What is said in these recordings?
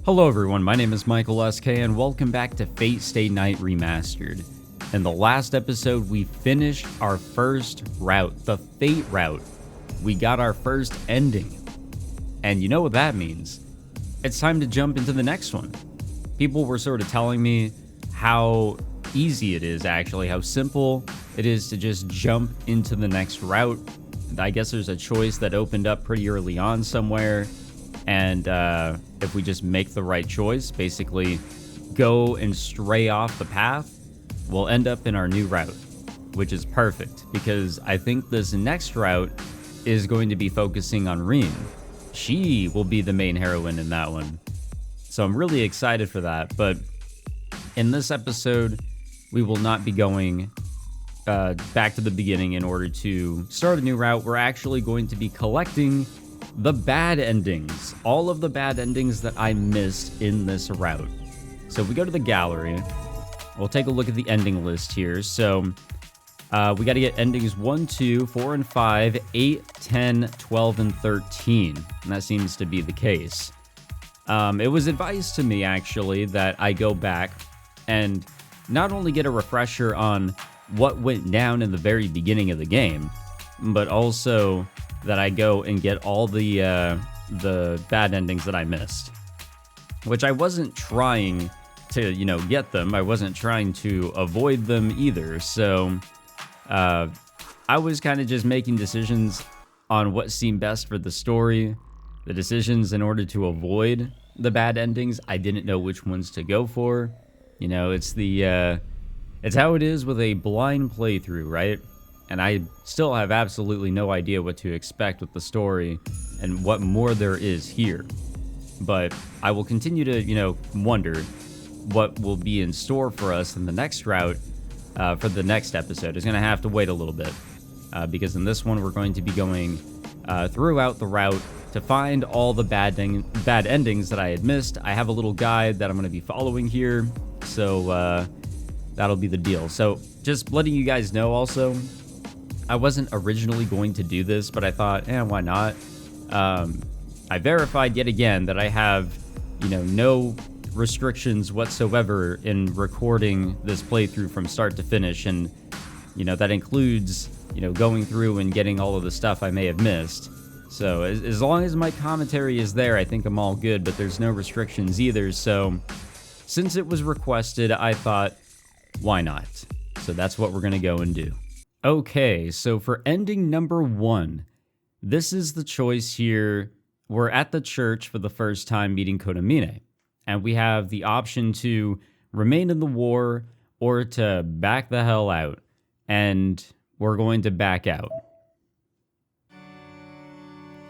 Hello everyone, my name is Michael SK and welcome back to Fate Stay Night Remastered. In the last episode, we finished our first route, the Fate route. We got our first ending. And you know what that means. It's time to jump into the next one. People were sort of telling me how easy it is actually, how simple it is to just jump into the next route. I guess there's a choice that opened up pretty early on somewhere. And if we just make the right choice, basically go and stray off the path, we'll end up in our new route, which is perfect because I think this next route is going to be focusing on Reem. She will be the main heroine in that one. So I'm really excited for that. But in this episode, we will not be going back to the beginning in order to start a new route. We're actually going to be collecting the bad endings, all of the bad endings that I missed in this route. So if we go to the gallery, we'll take a look at the ending list here. So we got to get endings 1, 2, 4, and 5, 8, 10, 12, and 13. And that seems to be the case. It was advised to me, actually, that I go back and not only get a refresher on what went down in the very beginning of the game, but also that I go and get all the bad endings that I missed. Which I wasn't trying to, get them. I wasn't trying to avoid them either. So I was kind of just making decisions on what seemed best for the story. The decisions in order to avoid the bad endings, I didn't know which ones to go for. It's how it is with a blind playthrough, right? And I still have absolutely no idea what to expect with the story and what more there is here. But I will continue to, wonder what will be in store for us in the next route for the next episode. It's going to have to wait a little bit because in this one we're going to be going throughout the route to find all the bad endings that I had missed. I have a little guide that I'm going to be following here, so that'll be the deal. So just letting you guys know also, I wasn't originally going to do this, but I thought, why not? I verified yet again that I have, no restrictions whatsoever in recording this playthrough from start to finish. And, that includes, going through and getting all of the stuff I may have missed. So as long as my commentary is there, I think I'm all good, but there's no restrictions either. So since it was requested, I thought, why not? So that's what we're going to go and do. Okay, so for ending number 1, this is the choice here. We're at the church for the first time meeting Kodamine, and we have the option to remain in the war or to back the hell out, and we're going to back out.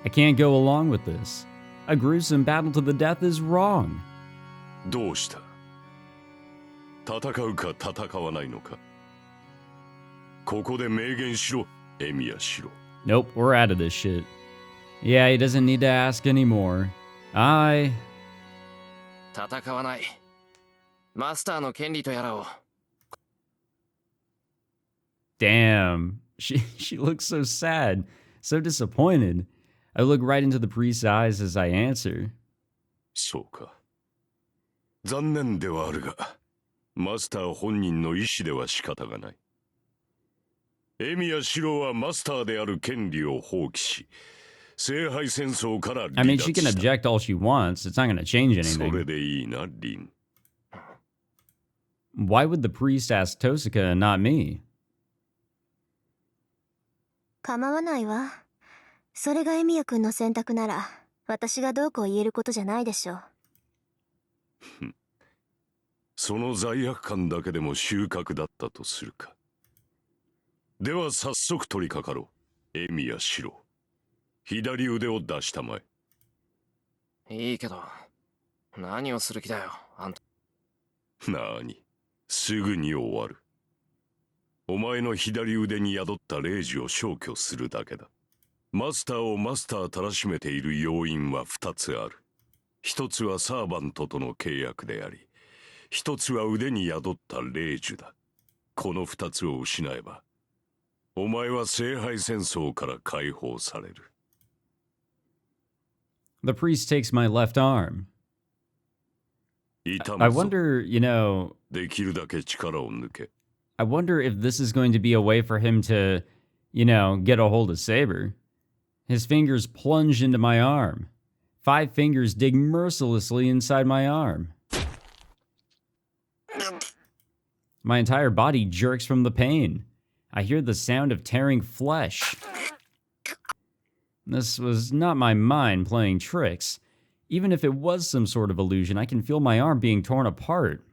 I can't go along with this. A gruesome battle to the death is wrong. どうした? 戦うか戦わないのか? ここで明言しろ、エミヤしろ。 Nope, we're out of this shit. Yeah, he doesn't need to ask anymore. 戦わない。マスターの権利とやらを。 Damn, she looks so sad, so disappointed. I look right into the priest's eyes as I answer. そうか。残念ではあるが、マスター本人の意思では仕方がない。 エミヤシロはマスターである権利を放棄し、聖杯戦争から離脱した。 I mean, she can object all she wants. It's not going to change anything. それでいいな、リン。 Why would the priest ask Tosaka and not me? 構わないわ。それがエミヤ君の選択なら、私がどうこう言えることじゃないでしょう。その罪悪感だけでも収穫だったとするか。 では早速取り掛かろう。エミヤシロ。左腕を出したまえ。いいけど、何をする気だよ、あんた。なーに、すぐに終わる。お前の左腕に宿った霊樹を消去するだけだ。マスターをマスターたらしめている要因は2つある。1つはサーバントとの契約であり、1つは腕に宿った霊樹だ。この2つを失えば、 お前は聖杯戦争から解放される。 The priest takes my left arm. I wonder, de kiru dake chikara o nuke. I wonder if this is going to be a way for him to, get a hold of Saber. His fingers plunge into my arm. 5 fingers dig mercilessly inside my arm. My entire body jerks from the pain. I hear the sound of tearing flesh. This was not my mind playing tricks. Even if it was some sort of illusion, I can feel my arm being torn apart.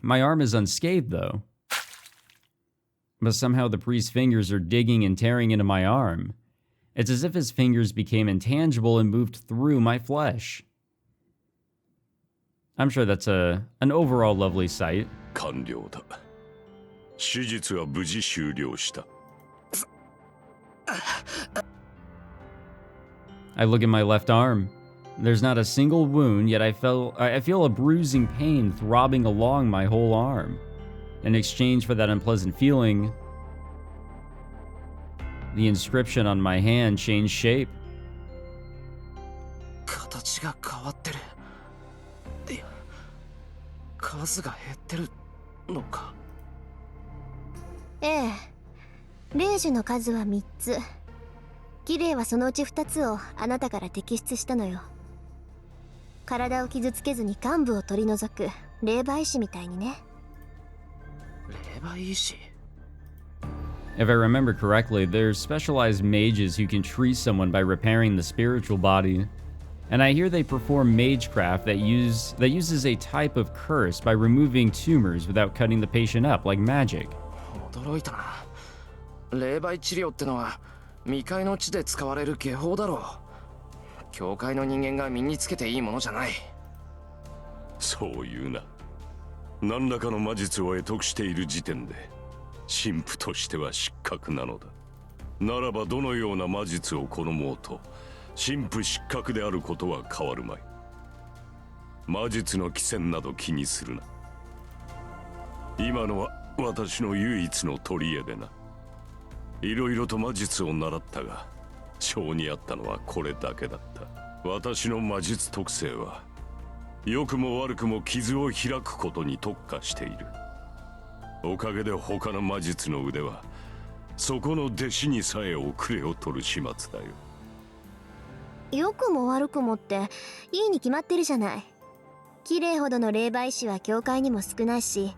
My arm is unscathed, though. But somehow the priest's fingers are digging and tearing into my arm. It's as if his fingers became intangible and moved through my flesh. I'm sure that's an overall lovely sight. 完了だ。手術は無事終了した。I look at my left arm. There's not a single wound, yet I feel a bruising pain throbbing along my whole arm. In exchange for that unpleasant feeling, the inscription on my hand changed shape. 形が変わってる。いや、数が減ってるのか。ええ。霊樹の数は3つ。綺麗はそのうち2つをあなたから摘出したのよ。体を傷つけずに幹部を取り除く霊媒師みたいにね。霊媒師 If I remember correctly, there's specialized mages who can treat someone by repairing the spiritual body. And I hear they perform magecraft that uses a type of curse by removing tumors without cutting the patient up, like magic. 驚いたな。霊媒治療ってのは未開の地で使われる技法だろう。教会の人間が身につけていいものじゃない。そう言うな。何らかの魔術を得得している時点で神父としては失格なのだ。ならばどのような魔術を好もうと神父失格であることは変わるまい。魔術の起点など気にするな。今のは私の唯一の取り柄でな。いろいろと魔術を習ったが性にあったのはこれだけだった。私の魔術特性は良くも悪くも傷を開くことに特化している。おかげで他の魔術の腕はそこの弟子にさえ遅れを取る始末だよ。良くも悪くもっていいに決まってるじゃない。綺麗ほどの霊媒師は教会にも少ないし、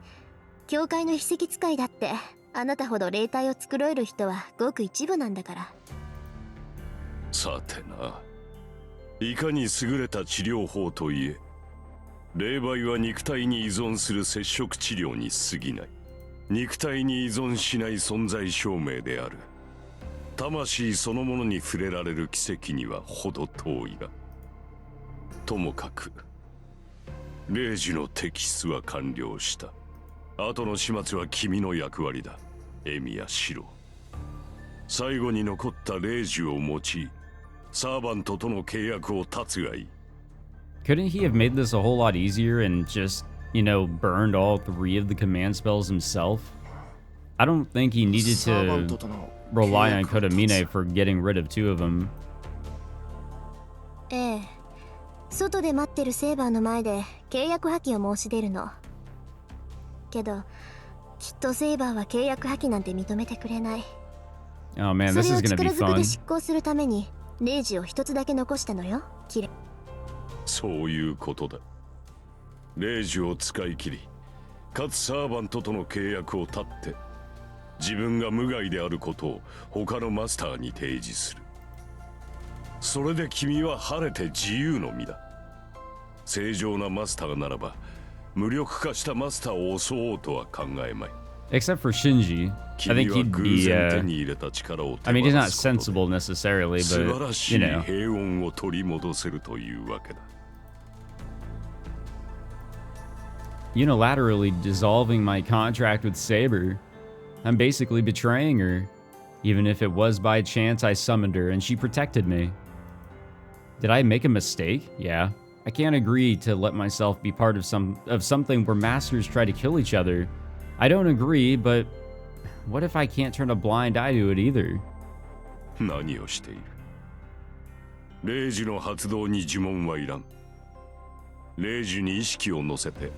教会の秘跡使いだってあなたほど霊体を作れる人はごく一部なんだから。さてな、いかに優れた治療法といえ、霊媒は肉体に依存する接触治療に過ぎない。肉体に依存しない存在証明である。魂そのものに触れられる奇跡には程遠いが。ともかく、霊樹の摘出は完了した。後の始末は君の役割だ、エミヤ・シロ。最後に残った霊樹を用い、サーバントとの契約を断つがいい。Couldn't he have made this a whole lot easier and just, burned all 3 of the command spells himself? I don't think he needed to rely on Kodamine for getting rid of 2 of them. ええ。外で待ってるセーバーの前で契約破棄を申し出るの。けど、きっとセーバーは契約破棄なんて認めてくれない。Oh man, this is gonna be それを力ずく fun. で執行するために霊樹を1つだけ残したのよ。きれい。そういうことだ。霊樹を使い切り、かつサーバントとの契約を断って、自分が無害であることを他のマスターに提示する。それで君は晴れて自由の身だ。正常なマスターならば、無力化したマスターを襲おうとは考えまい。Except for Shinji, I think he'd be, I mean, he's not sensible necessarily, but, 平穏を取り戻せるというわけだ。unilaterally dissolving my contract with Saber. I'm basically betraying her, even if it was by chance I summoned her and she protected me. Did I make a mistake? Yeah. I can't agree to let myself be part of something where masters try to kill each other. I don't agree, but what if I can't turn a blind eye to it either? 何をしている？霊樹の発動に呪文はいらん。霊樹に意識を乗せて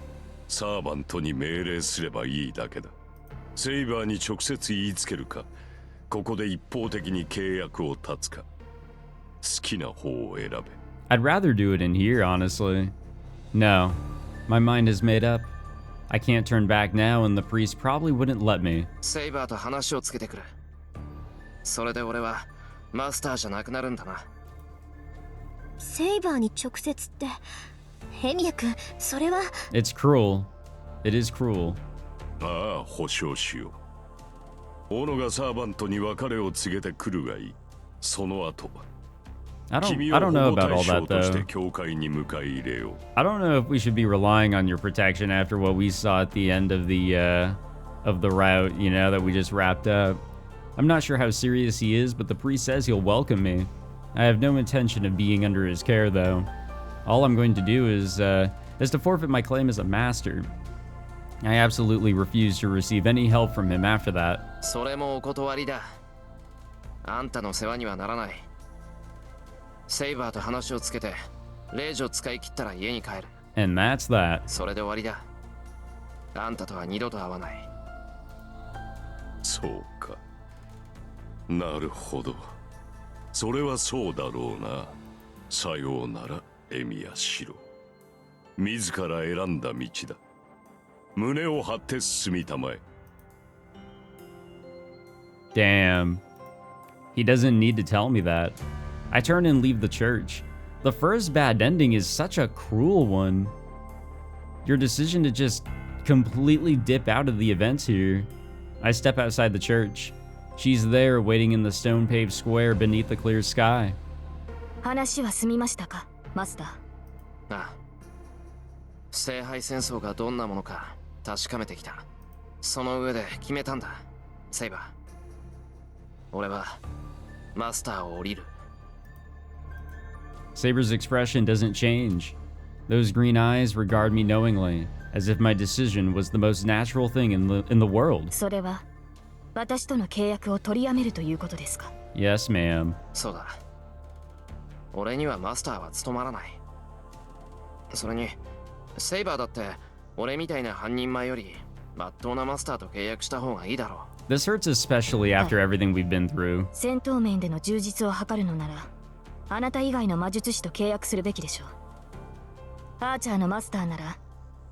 サーバントに命令すればいいだけだ。セイバーに直接言いつけるか、ここで一方的に契約を断つか、好きな方を選べ。 I'd rather do it in here, honestly. No, my mind is made up. I can't turn back now, and the priest probably wouldn't let me. セイバーと話をつけてくる。それで俺はマスターじゃなくなるんだな。セイバーに直接って、エミヤ君、それは。It's cruel. It is cruel. ああ、保証しよう。オノがサーバントに別れを告げてくるがいい。その後、 I 君 don't を know 保護 about 対 all 象 that として though. 教会に迎え入れよう。 I don't know if we should be relying on your protection after what we saw at the end of the route, you know, that we just wrapped up. I'm not sure how serious he is, but the priest says he'll welcome me. I have no intention of being under his care though. All I'm going to do is to forfeit my claim as a master. I absolutely refuse to receive any help from him after that. それもお断りだ。あんたの世話にはならない。セイバーと話をつけて霊樹を使い切ったら家に帰る。 And that's that. それで終わりだ。あんたとは二度と会わない。そうか。なるほど。それはそうだろうな。さようなら、エミヤシロ。自ら選んだ道だ。胸を張って進みたまえ。 Damn. He doesn't need to tell me that. I turn and leave the church. The first bad ending is such a cruel one. Your decision to just completely dip out of the events here. I step outside the church. She's there waiting in the stone-paved square beneath the clear sky. 話は済みましたか、マスター。ああ。聖杯戦争がどんなものか確かめてきた。その上で決めたんだ、セイバー。俺はマスターを降りる。 Saber's expression doesn't change. Those green eyes regard me knowingly, as if my decision was the most natural thing in the world. それは私との契約を取りやめるということですか。 Yes, ma'am. そうだ。俺にはマスターは務まらない。それにセイバーだって俺みたいな半人前よりまっとうなマスターと契約した方がいいだろう。 This hurts especially after everything we've been through. 戦闘面での充実を図るのなら、あなた以外の魔術師と契約するべきでしょう。アーチャーのマスターなら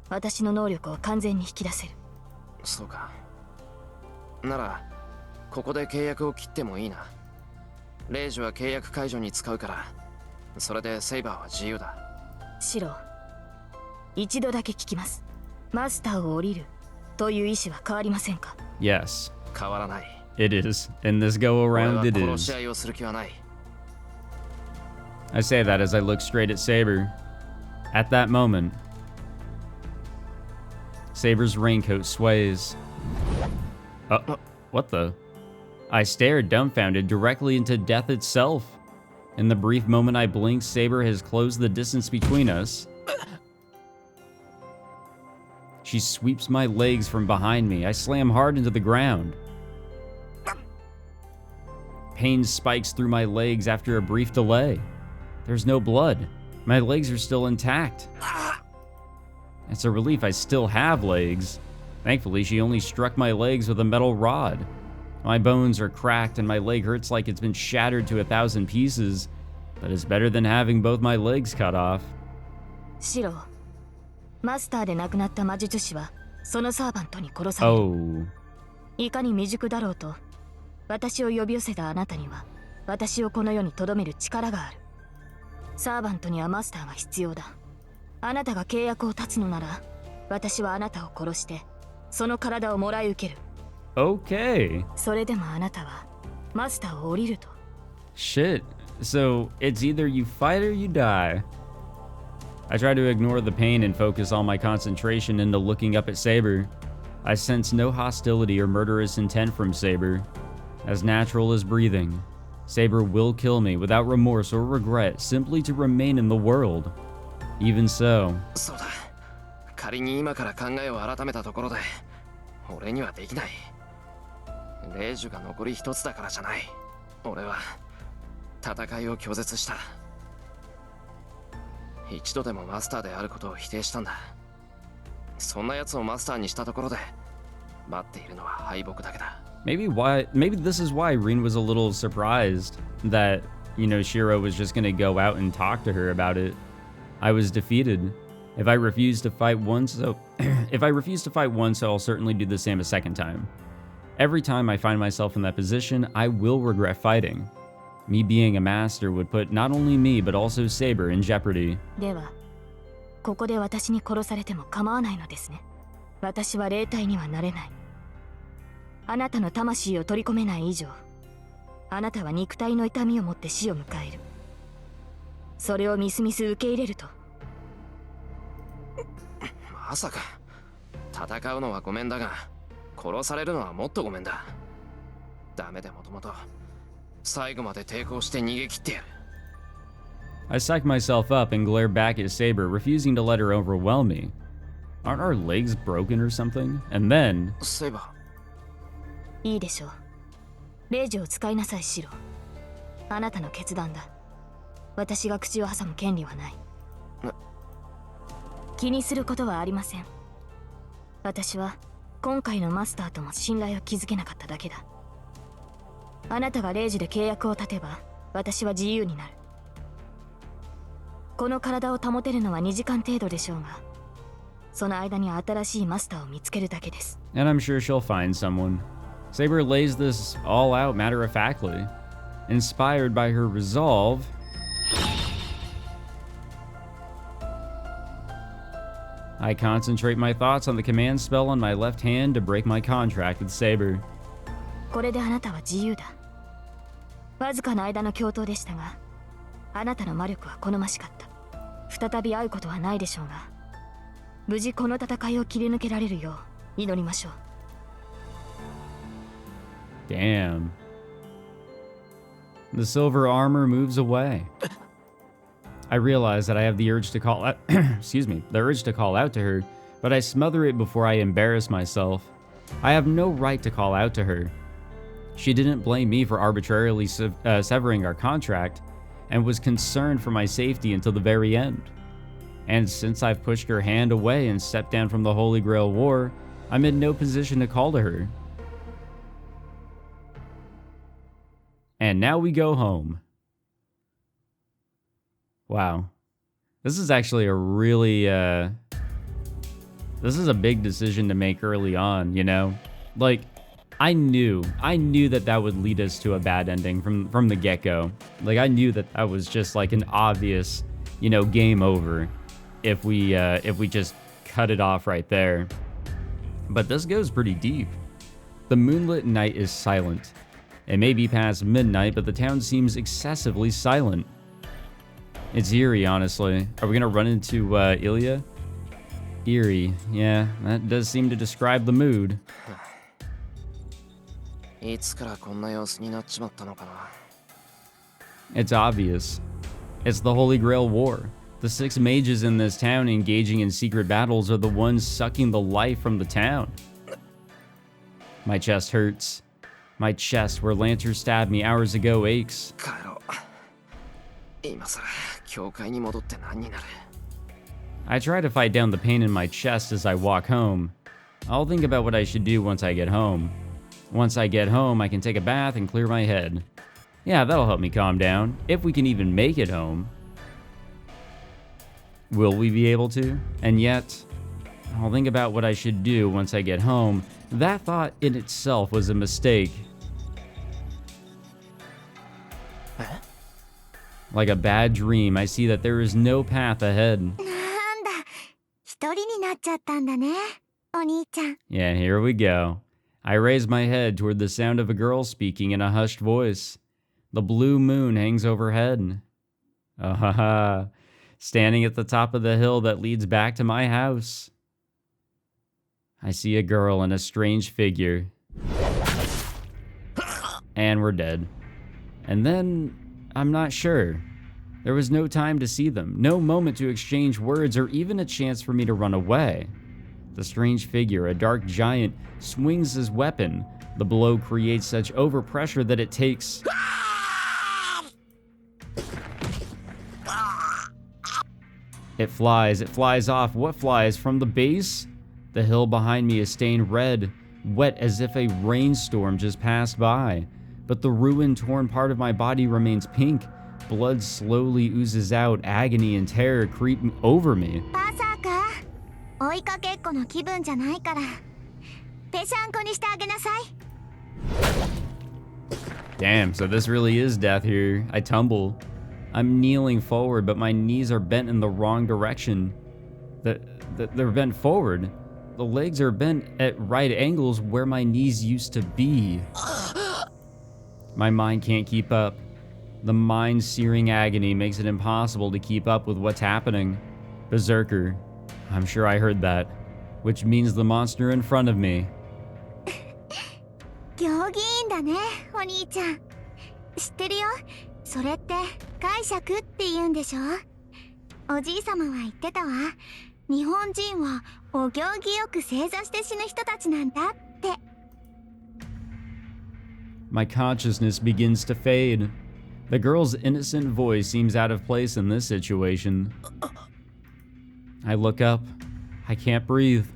私の能力を完全に引き出せる。そうか。ならここで契約を切ってもいいな。霊樹は契約解除に使うから、それでセイバーは自由だ。シロー、一度だけ聞きます。マスターを降りるという意思は変わりませんか？ Yes, 変わらない。 it is. In this go-around, 俺 it は殺し is. 合いをする気はない。 I say that as I look straight at Saber. At that moment, Saber's raincoat sways. What the? I stared dumbfounded directly into death itself. In the brief moment I blinked, Saber has closed the distance between us. She sweeps my legs from behind me. I slam hard into the ground. Pain spikes through my legs after a brief delay. There's no blood. My legs are still intact. It's a relief I still have legs. Thankfully, she only struck my legs with a metal rod. My bones are cracked and my leg hurts like it's been shattered to 1,000 pieces, but it's better than having both my legs cut off. シロー、マスターで亡くなった魔術師はそのサーバントに殺される。 Oh. いかに未熟だろうと、私を呼び寄せたあなたには私をこの世に留める力がある。サーバントにはマスターが必要だ。あなたが契約を断つのなら、私はあなたを殺してその体をもらい受ける。 Okay. それでもあなたはマスターを降りると。 Shit. So it's either you fight or you die. I try to ignore the pain and focus all my concentration into looking up at Saber. I sense no hostility or murderous intent from Saber. As natural as breathing, Saber will kill me without remorse or regret simply to remain in the world. Even so, そうだ。仮に今から考えを改めたところで俺にはできない。霊樹が残り一つだからじゃない。俺は戦いを拒絶した。一度でもマスターであることを否定したんだ。そんな奴をマスターにしたところで待っているのは敗北だけだ。Maybe this is why Rin was a little surprised that, you know, Shirou was just gonna go out and talk to her about it. I was defeated. If I refuse to fight once, I'll certainly do the same a second time. Every time I find myself in that position, I will regret fighting. Me being a master would put not only me, but also Saber in jeopardy. では、ここで私に殺されても構わないのですね。私は霊体にはなれない。あなたの魂を取り込めない以上、あなたは肉体の痛みを持って死を迎える。それをみすみす受け入れると。まさか、戦うのはごめんだが、殺されるのはもっとごめんだ。ダメでもともと、最後まで抵抗して逃げ切ってやる。I psych myself up and glare back at Saber, refusing to let her overwhelm me. Aren't our legs broken or something? And then... そういえば、いいでしょう。霊樹を使いなさい、シロ。あなたの決断だ。私が口を挟む権利はない。気にすることはありません。私は今回のマスターとも信頼を築けなかっただけだ。あなたが霊樹で契約を立てば、私は自由になる。この体を保てるのは2時間程度でしょうが、その間に新しいマスターを見つけるだけです。And I'm sure she'll find someone. Saber lays this all out matter-of-factly. Inspired by her resolve, I concentrate my thoughts on the command spell on my left hand to break my contract with Saber. これであなたは自由だ。わずかな間の共闘でしたが、あなたの魔力は好ましかった。再び会うことはないでしょうが、無事この戦いを切り抜けられるよう祈りましょう。Damn. The silver armor moves away. I realize that I have the urge to call out, the urge to call out to her, but I smother it before I embarrass myself. I have no right to call out to her. She didn't blame me for arbitrarily severing our contract, and was concerned for my safety until the very end. And since I've pushed her hand away and stepped down from the Holy Grail War, I'm in no position to call to her. And now we go home. Wow. This is actually a really, this is a big decision to make early on, you know? Like, I knew that would lead us to a bad ending from the get-go. Like, I knew that was just like an obvious, you know, game over if we just cut it off right there. But this goes pretty deep. The moonlit night is silent. It may be past midnight, but the town seems excessively silent. It's eerie, honestly. Are we gonna run into Ilya? Eerie, yeah, that does seem to describe the mood. いつからこんな様子になっちまったのかな。It's obvious. It's the Holy Grail War. The 6 mages in this town engaging in secret battles are the ones sucking the life from the town. My chest hurts. My chest, where Lancer stabbed me hours ago, aches. 帰ろう。今さら教会に戻って何になる。I try to fight down the pain in my chest as I walk home. I'll think about what I should do once I get home. Once I get home, I can take a bath and clear my head. Yeah, that'll help me calm down, if we can even make it home. Will we be able to? And yet, I'll think about what I should do once I get home. That thought in itself was a mistake. Like a bad dream, I see that there is no path ahead. なんだ、一人になっちゃったんだね、お兄ちゃん。 Yeah, here we go. I raise my head toward the sound of a girl speaking in a hushed voice. The blue moon hangs overhead. Ah, standing at the top of the hill that leads back to my house. I see a girl and a strange figure. And we're dead. And then, I'm not sure. There was no time to see them, no moment to exchange words, or even a chance for me to run away. The strange figure, a dark giant, swings his weapon. The blow creates such overpressure that it takes... It flies off. What flies? From the base? The hill behind me is stained red, wet as if a rainstorm just passed by. But the ruined, torn part of my body remains pink. Blood slowly oozes out. Agony and terror creep over me. バーサーカー、追いかけっこの気分じゃないから、ぺしゃんこにしてあげなさい。Damn, so this really is death here. I tumble. I'm kneeling forward, but my knees are bent in the wrong direction. They're bent forward. The legs are bent at right angles where my knees used to be. My mind can't keep up. The mind-searing agony makes it impossible to keep up with what's happening. Berserker. I'm sure I heard that. Which means the monster in front of me. 行儀いいんだね、お兄ちゃん。知ってるよ。それって解釈って言うんでしょ。おじいさまは言ってたわ。日本人はお行儀よく正座して死ぬ人たちなんだって。My consciousness begins to fade. The girl's innocent voice seems out of place in this situation. I look up. I can't breathe.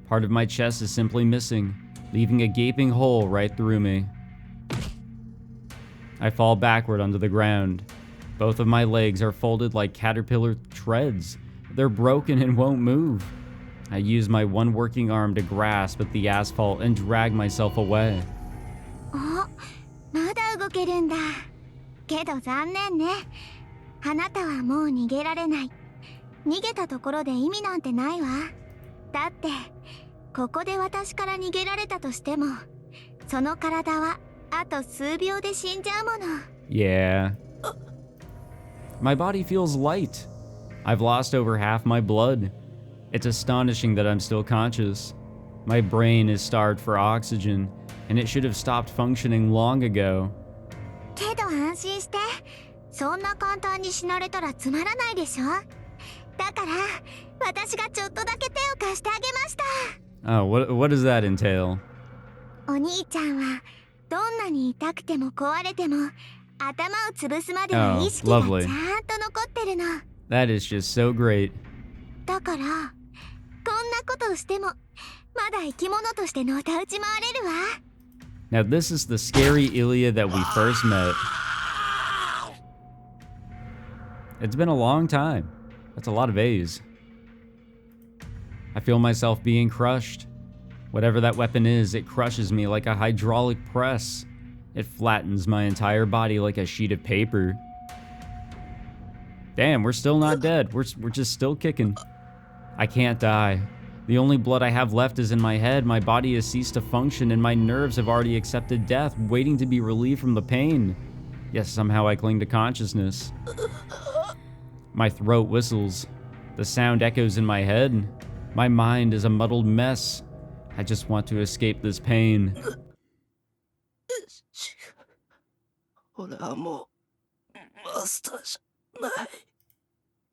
Part of my chest is simply missing, leaving a gaping hole right through me. I fall backward onto the ground. Both of my legs are folded like caterpillar treads. They're broken and won't move. I use my one working arm to grasp at the asphalt and drag myself away. お、まだ動けるんだ。けど残念ね。あなたはもう逃げられない。逃げたところで意味なんてないわ。だって、ここで私から逃げられたとしても、その体はあと数秒で死んじゃうもの。Yeah. My body feels light. I've lost over half my blood. It's astonishing that I'm still conscious. My brain is starved for oxygen, and it should have stopped functioning long ago. けど安心して。そんな簡単に死なれたらつまらないでしょ。だから、私がちょっとだけ手を貸してあげました。Oh, what does that entail? お兄ちゃんは、どんなに痛くても壊れても、頭を潰すまでの意識がちゃんと残ってるの。That is just so great. だから、こんなことをしても、まだ生き物としてのたうち回れるわ。Now this is the scary Ilya that we first met. It's been a long time. That's a lot of A's. I feel myself being crushed. Whatever that weapon is, it crushes me like a hydraulic press. It flattens my entire body like a sheet of paper. Damn, we're still not dead. We're just still kicking. I can't die. The only blood I have left is in my head. My body has ceased to function and my nerves have already accepted death, waiting to be relieved from the pain. Yet somehow I cling to consciousness. My throat whistles. The sound echoes in my head. My mind is a muddled mess. I just want to escape this pain.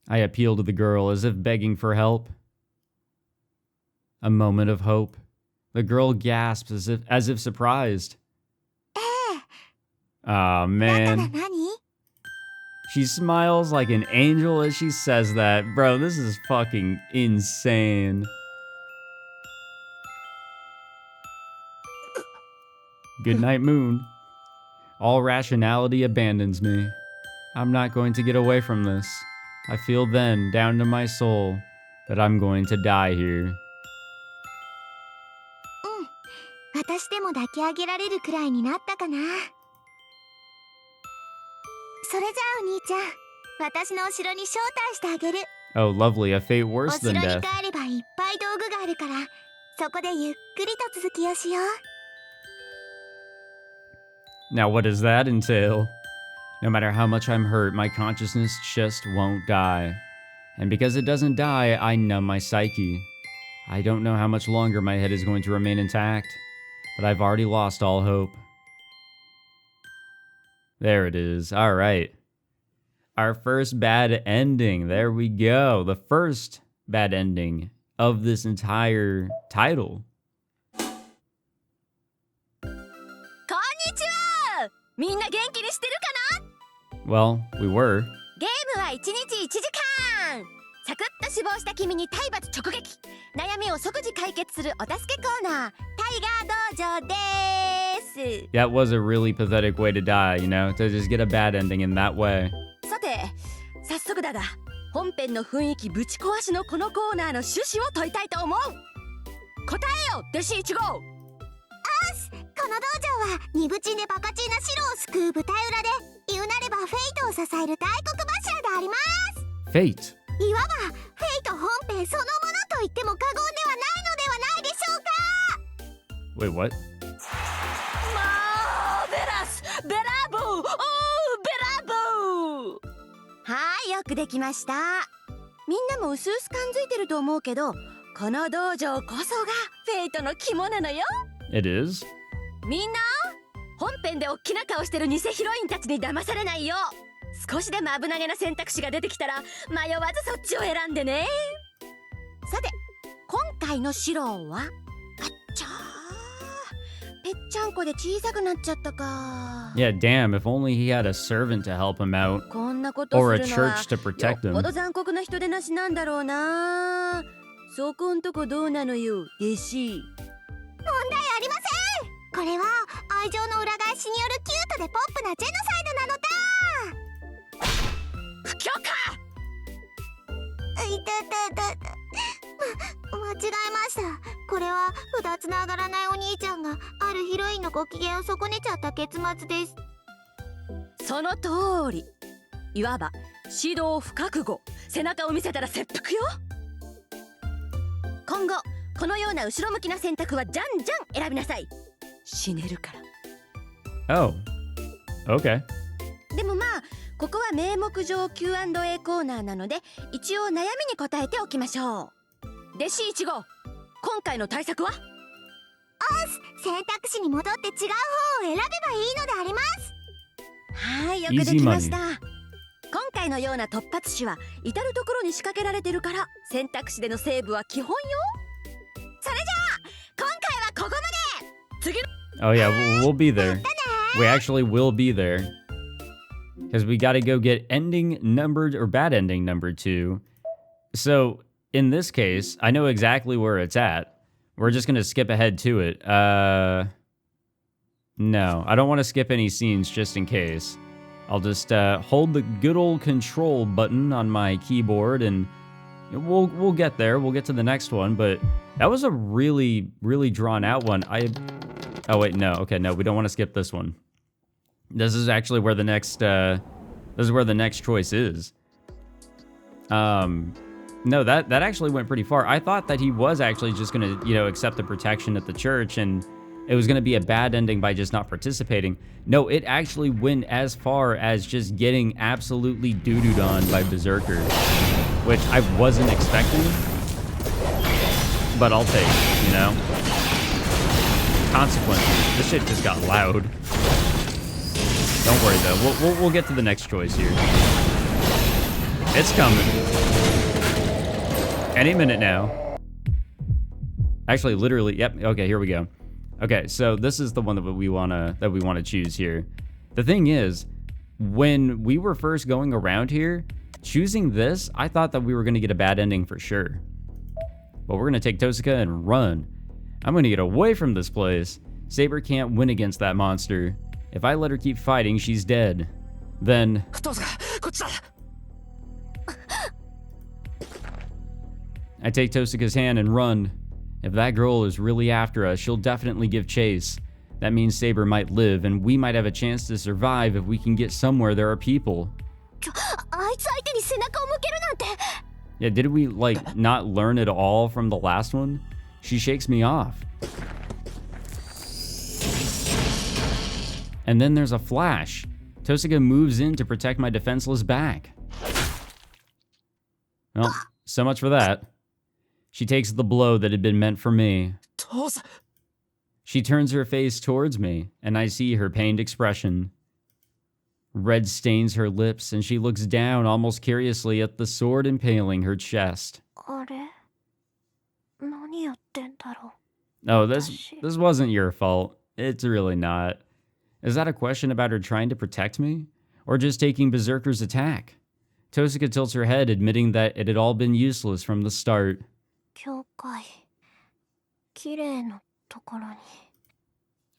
I appeal to the girl as if begging for help. A moment of hope. The girl gasps as if surprised. Aw, man. She smiles like an angel as she says that. Bro, this is fucking insane. Good night, moon. All rationality abandons me. I'm not going to get away from this. I feel then, down to my soul, that I'm going to die here. 私でも抱き上げられるくらいになったかな。それじゃあお兄ちゃん、私のお城に招待してあげる。Oh, lovely, a fate worse than お城に death. 帰ればいっぱい道具があるから、そこでゆっくりと続きをしよう。Now, what does that entail? No matter how much I'm hurt, my consciousness just won't die. And because it doesn't die, I numb my psyche. I don't know how much longer my head is going to remain intact, but I've already lost all hope. There it is. All right. Our first bad ending. There we go. The first bad ending of this entire title. こんにちは。みんな元気にしてるかな？ Well, we were. ゲームは1日1時間。サクッと死亡した君に体罰直撃。悩みを即時解決するお助けコーナー、タイガー道場です。 That was a really pathetic way to die, you know, to just get a bad ending in that way. さて、早速だが本編の雰囲気ぶち壊しのこのコーナーの趣旨を問いたいと思う。答えよ、弟子1号。この道場はニブチンでバカチンなシロを救う舞台裏で、言うなればフェイトを支える大黒柱であります。 Fate. いわばフェイト本編そのものと言っても過言ではないのではないでしょうか。 Wait, what? マーベラス、ベラボー、おーベラボー。はい、よくできました。みんなもうすうす感づいてると思うけど、この道場こそがフェイトの肝なのよ。 It is? みんな本編でおっきな顔してる偽ヒロインたちに騙されないよう、少しでも危なげな選択肢が出てきたら迷わずそっちを選んでね。さて、今回のシローはあっちゃー、ぺっちゃんこで小さくなっちゃったか。 Yeah, damn, if only he had a servant to help him out. こんなこと Or す a るのは church to protect よっぽ him. ど残酷な人でなしなんだろうな。そこんとこどうなのよ、弟子。問題ありません。これは愛情の裏返しによるキュートでポップなジェノサイドなのだ。不許可。いたたたた間違えました。これはうだつながらないお兄ちゃんがあるヒロインのご機嫌を損ねちゃった結末です。その通り。いわば指導不覚悟、背中を見せたら切腹よ。今後このような後ろ向きな選択はじゃんじゃん選びなさい。死ねるから。 Oh. Okay. でもまあここは名目上 Q&A コーナーなので、一応悩みに答えておきましょう。弟子1号、今回の対策は？選択肢に戻って違う方を選べばいいのであります。はい、よくできました。今回のような突発詞は至るところに仕掛けられてるから、選択肢でのセーブは基本よ。それじゃあ今回はここまで。次の Oh, yeah, we'll be there. We actually will be there. Because we gotta go get ending numbered or bad ending number 2. So, in this case, I know exactly where it's at. We're just gonna skip ahead to it. No, I don't want to skip any scenes just in case. I'll just hold the good old control button on my keyboard and we'll get there. We'll get to the next one, but that was a really, really drawn out one. Oh wait, no. Okay, no, we don't want to skip this one. This is actually where the next choice is. No, that actually went pretty far. I thought that he was actually just gonna, accept the protection at the church and it was gonna be a bad ending by just not participating. No, it actually went as far as just getting absolutely doo-dooed on by berserkers, which I wasn't expecting, but I'll take, Consequences. This shit just got loud. Don't worry though. We'll get to the next choice here. It's coming. Any minute now. Actually, literally. Yep. Okay, here we go. Okay, so this is the one that we wanna choose here. The thing is, when we were first going around here, choosing this, I thought that we were gonna get a bad ending for sure. But we're gonna take Tosuka and run. I'm gonna get away from this place. Saber can't win against that monster. If I let her keep fighting, she's dead. Then... I take Tosuka's hand and run. If that girl is really after us, she'll definitely give chase. That means Saber might live, and we might have a chance to survive if we can get somewhere there are people. Yeah, did we, not learn it all from the last one? She shakes me off. And then there's a flash. Tosuka moves in to protect my defenseless back. Well, so much for that. She takes the blow that had been meant for me. She turns her face towards me, and I see her pained expression. Red stains her lips, and she looks down almost curiously at the sword impaling her chest. Oh, this wasn't your fault. It's really not. Is that a question about her trying to protect me? Or just taking Berserker's attack? Tosuka tilts her head, admitting that it had all been useless from the start. 教会綺麗なところに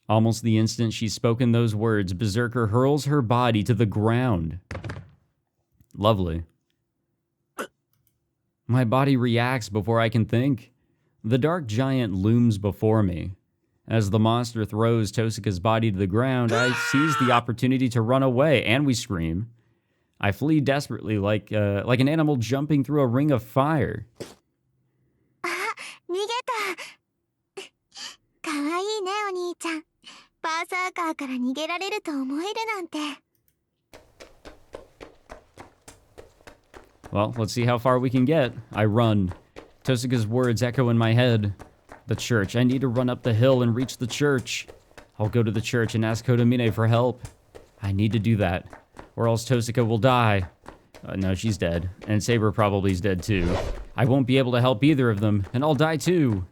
Almost the instant she's spoken those words, Berserker hurls her body to the ground. Lovely. My body reacts before I can think. The dark giant looms before me. As the monster throws Tosuka's body to the ground, I seize the opportunity to run away, and we scream. I flee desperately like an animal jumping through a ring of fire. 逃げたかわいいねお兄ちゃんバーサーカーから逃げられると思えるなんて Well, let's see how far we can get. I run. Tosuka's words echo in my head. The church. I need to run up the hill and reach the church. I'll go to the church and ask Kodamine for help. I need to do that, or else Tosuka will die. No, she's dead. And Saber probably is dead too. I won't be able to help either of them, and I'll die too.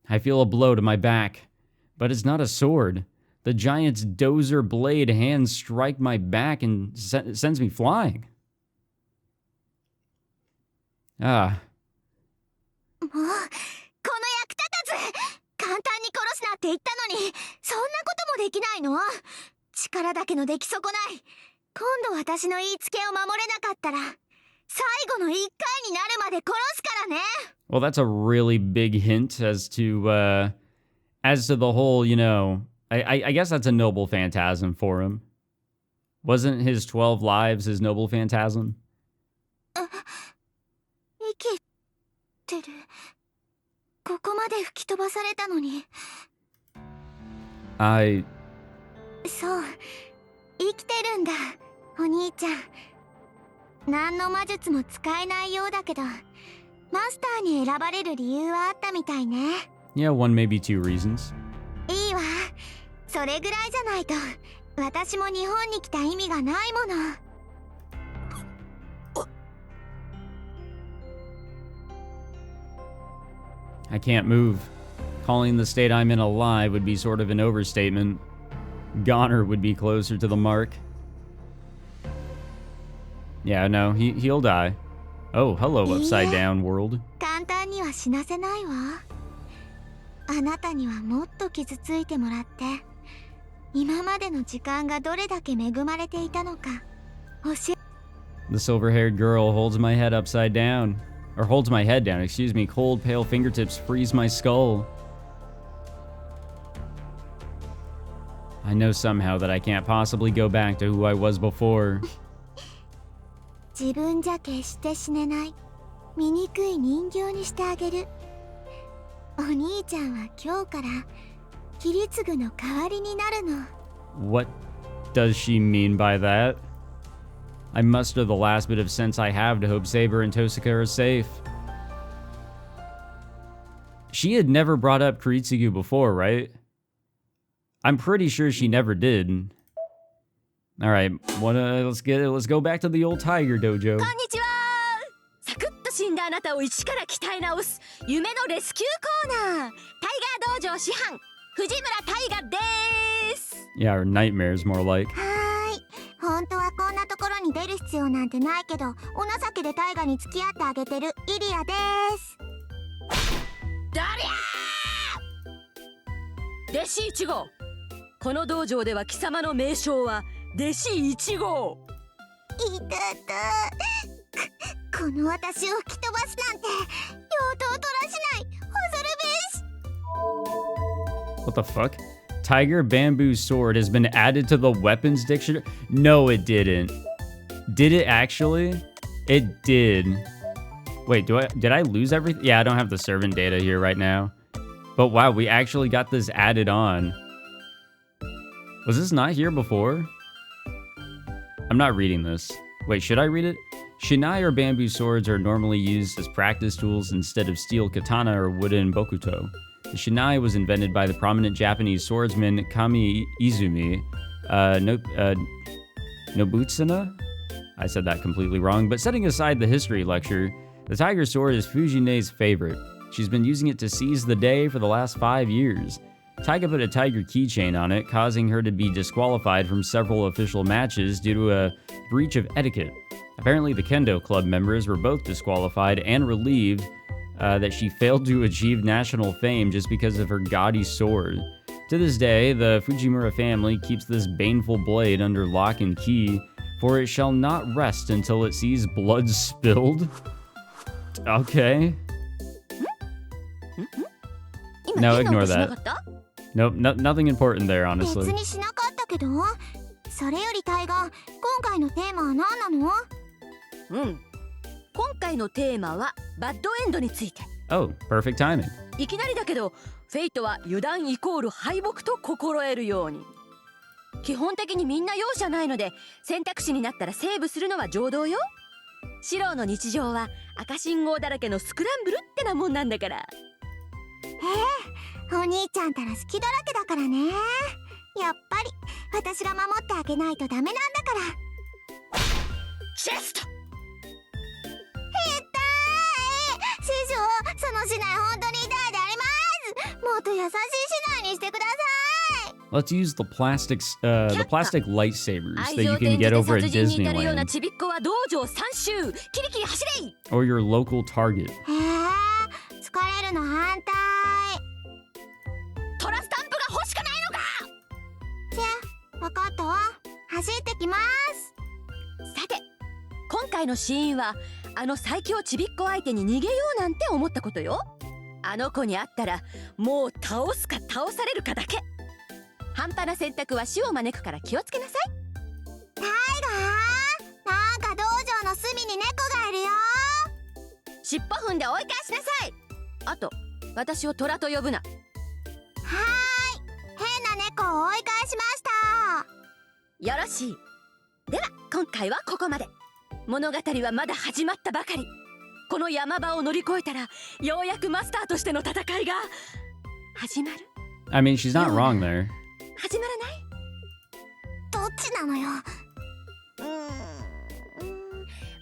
I feel a blow to my back, but it's not a sword. The giant's dozer blade hands strike my back and sends me flying. Ah. もうこの役立たず簡単に殺すなって言ったのにそんなこともできないの力だけの出来損ない今度私の言いつけを守れなかったら最後の一回になるまで殺すからね Well, that's a really big hint as to the whole, you know, I guess that's a noble phantasm for him. Wasn't his 12 lives his noble phantasm? 生きてるここまで吹き飛ばされたのにそう生きてるんだお兄ちゃん何の魔術も使えないようだけどマスターに選ばれる理由はあったみたいね Yeah, one, maybe two reasons. いいわそれぐらいじゃないと私も日本に来た意味がないもの I can't move. Calling the state I'm in alive would be sort of an overstatement. Goner would be closer to the mark. Yeah, no, he'll die. Oh, hello, upside down world. 簡単には死なせないわあなたにはもっと傷ついてもらって今までの時間がどれだけ恵まれていたのか教え The silver-haired girl holds my head upside down. Or holds my head down, excuse me. Cold, pale fingertips freeze my skull. I know somehow that I can't possibly go back to who I was before. 自分じゃ決して死ねない醜い人形にしてあげるお兄ちゃんは今日からキリツグの代わりになるの What does she mean by that? I muster the last bit of sense I have to hope Saber and Tosuka are safe. She had never brought up Kiritsugu before, right? I'm pretty sure she never did. Alright, let's go back to the old Tiger Dojo. こんにちはサクッと死んだあなたを一から鍛え直す夢のレスキューコーナータイガー道場師範藤村大河です Yeah, or nightmares more like. はーい本当はこんなところに出る必要なんてないけどお情けでタイガに付き合ってあげてるイリアですだりゃー弟子1号この道場では貴様の名称は弟子1号いたたこの私を吹き飛ばすなんて用途を取らしない恐るべし What the fuck? Tiger bamboo sword has been added to the weapons dictionary? No, it didn't. Did it actually? It did. Wait, did I lose everything? Yeah, I don't have the servant data here right now. But wow, we actually got this added on. Was this not here before? I'm not reading this. Wait, should I read it? Shinai or bamboo swords are normally used as practice tools instead of steel katana or wooden bokuto. The shinai was invented by the prominent Japanese swordsman Kami Izumi Nobutsuna? I said that completely wrong, but setting aside the history lecture, the tiger sword is Fujine's favorite. She's been using it to seize the day for the last 5 years. Taiga put a tiger keychain on it, causing her to be disqualified from several official matches due to a breach of etiquette. Apparently, the Kendo Club members were both disqualified and relieved that she failed to achieve national fame just because of her gaudy sword. To this day, the Fujimura family keeps this baneful blade under lock and key, for it shall not rest until it sees blood spilled. Okay. No, ignore that. Nope, nothing important there, honestly. 別にしなかったけど、それよりタイガ、今回のテーマは何なの？今回のテーマはバッドエンドについて。Oh, perfect timing. いきなりだけど、フェイトは油断イコール敗北と心得るように。基本的にみんな容赦ないので、選択肢になったらセーブするのは常道よ。シローの日常は赤信号だらけのスクランブルってなもんなんだから。お兄ちゃんたら好きだらけだからね。やっぱり私が守ってあげないとダメなんだから。チェスト。師匠、その竹刀本当に痛いであります。もっと優しい竹刀にしてください。Let's use the plastic lightsabers that you can get over at Disneyland. ちびっこは道場3周。キリキリ走れ。 Or your local Target. 疲れるの反対。トラスタンプが欲しくないのか。じゃあ、分かったわ。走ってきます。さて、今回のシーンはあの最強ちびっこ相手に逃げようなんて思ったことよ。あの子に会ったらもう倒すか倒されるかだけ。半端な選択は死を招くから気をつけなさい。タイガー、なんか道場の隅に猫がいるよ。尻尾踏んで追い返しなさい。あと、私を虎と呼ぶな。はーい、変な猫を追い返しました。よろしい。では今回はここまで。物語はまだ始まったばかり。この山場を乗り越えたらようやくマスターとしての戦いが始まる。 I mean, she's not wrong there. 始まらない？どっちなのよ。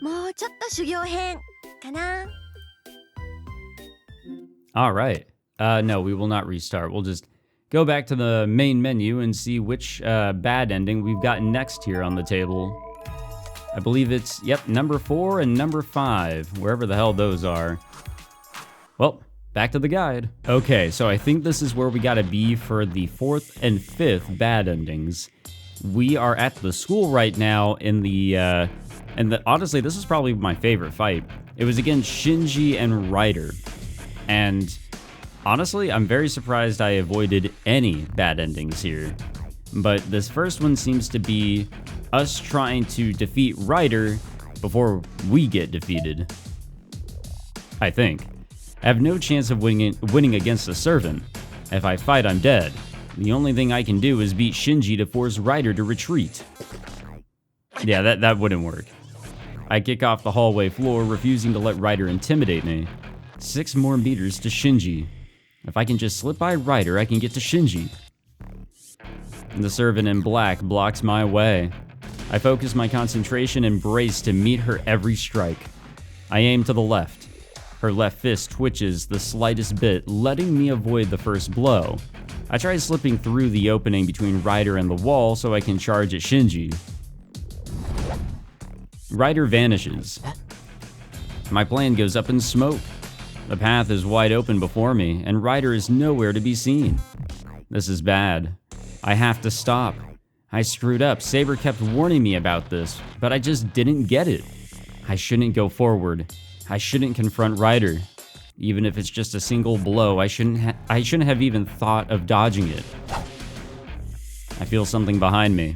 もうちょっと修行編かな。 Alright. No, we will not restart. We'll just go back to the main menu and see which bad ending we've got next here on the table. I believe it's, yep, number 4 and number 5, wherever the hell those are. Well, back to the guide. Okay, so I think this is where we gotta be for the 4th and 5th bad endings. We are at the school right now in the, honestly, this is probably my favorite fight. It was against Shinji and Ryder. And honestly, I'm very surprised I avoided any bad endings here. But this first one seems to be us trying to defeat Ryder before we get defeated. I think. I have no chance of winning against a servant. If I fight, I'm dead. The only thing I can do is beat Shinji to force Ryder to retreat. Yeah, that wouldn't work. I kick off the hallway floor, refusing to let Ryder intimidate me. 6 more meters to Shinji. If I can just slip by Ryder, I can get to Shinji. The servant in black blocks my way. I focus my concentration and brace to meet her every strike. I aim to the left. Her left fist twitches the slightest bit, letting me avoid the first blow. I try slipping through the opening between Ryder and the wall so I can charge at Shinji. Ryder vanishes. My plan goes up in smoke. The path is wide open before me, and Ryder is nowhere to be seen. This is bad. I have to stop. I screwed up. Saber kept warning me about this, but I just didn't get it. I shouldn't go forward. I shouldn't confront Ryder. Even if it's just a single blow, I shouldn't have even thought of dodging it. I feel something behind me.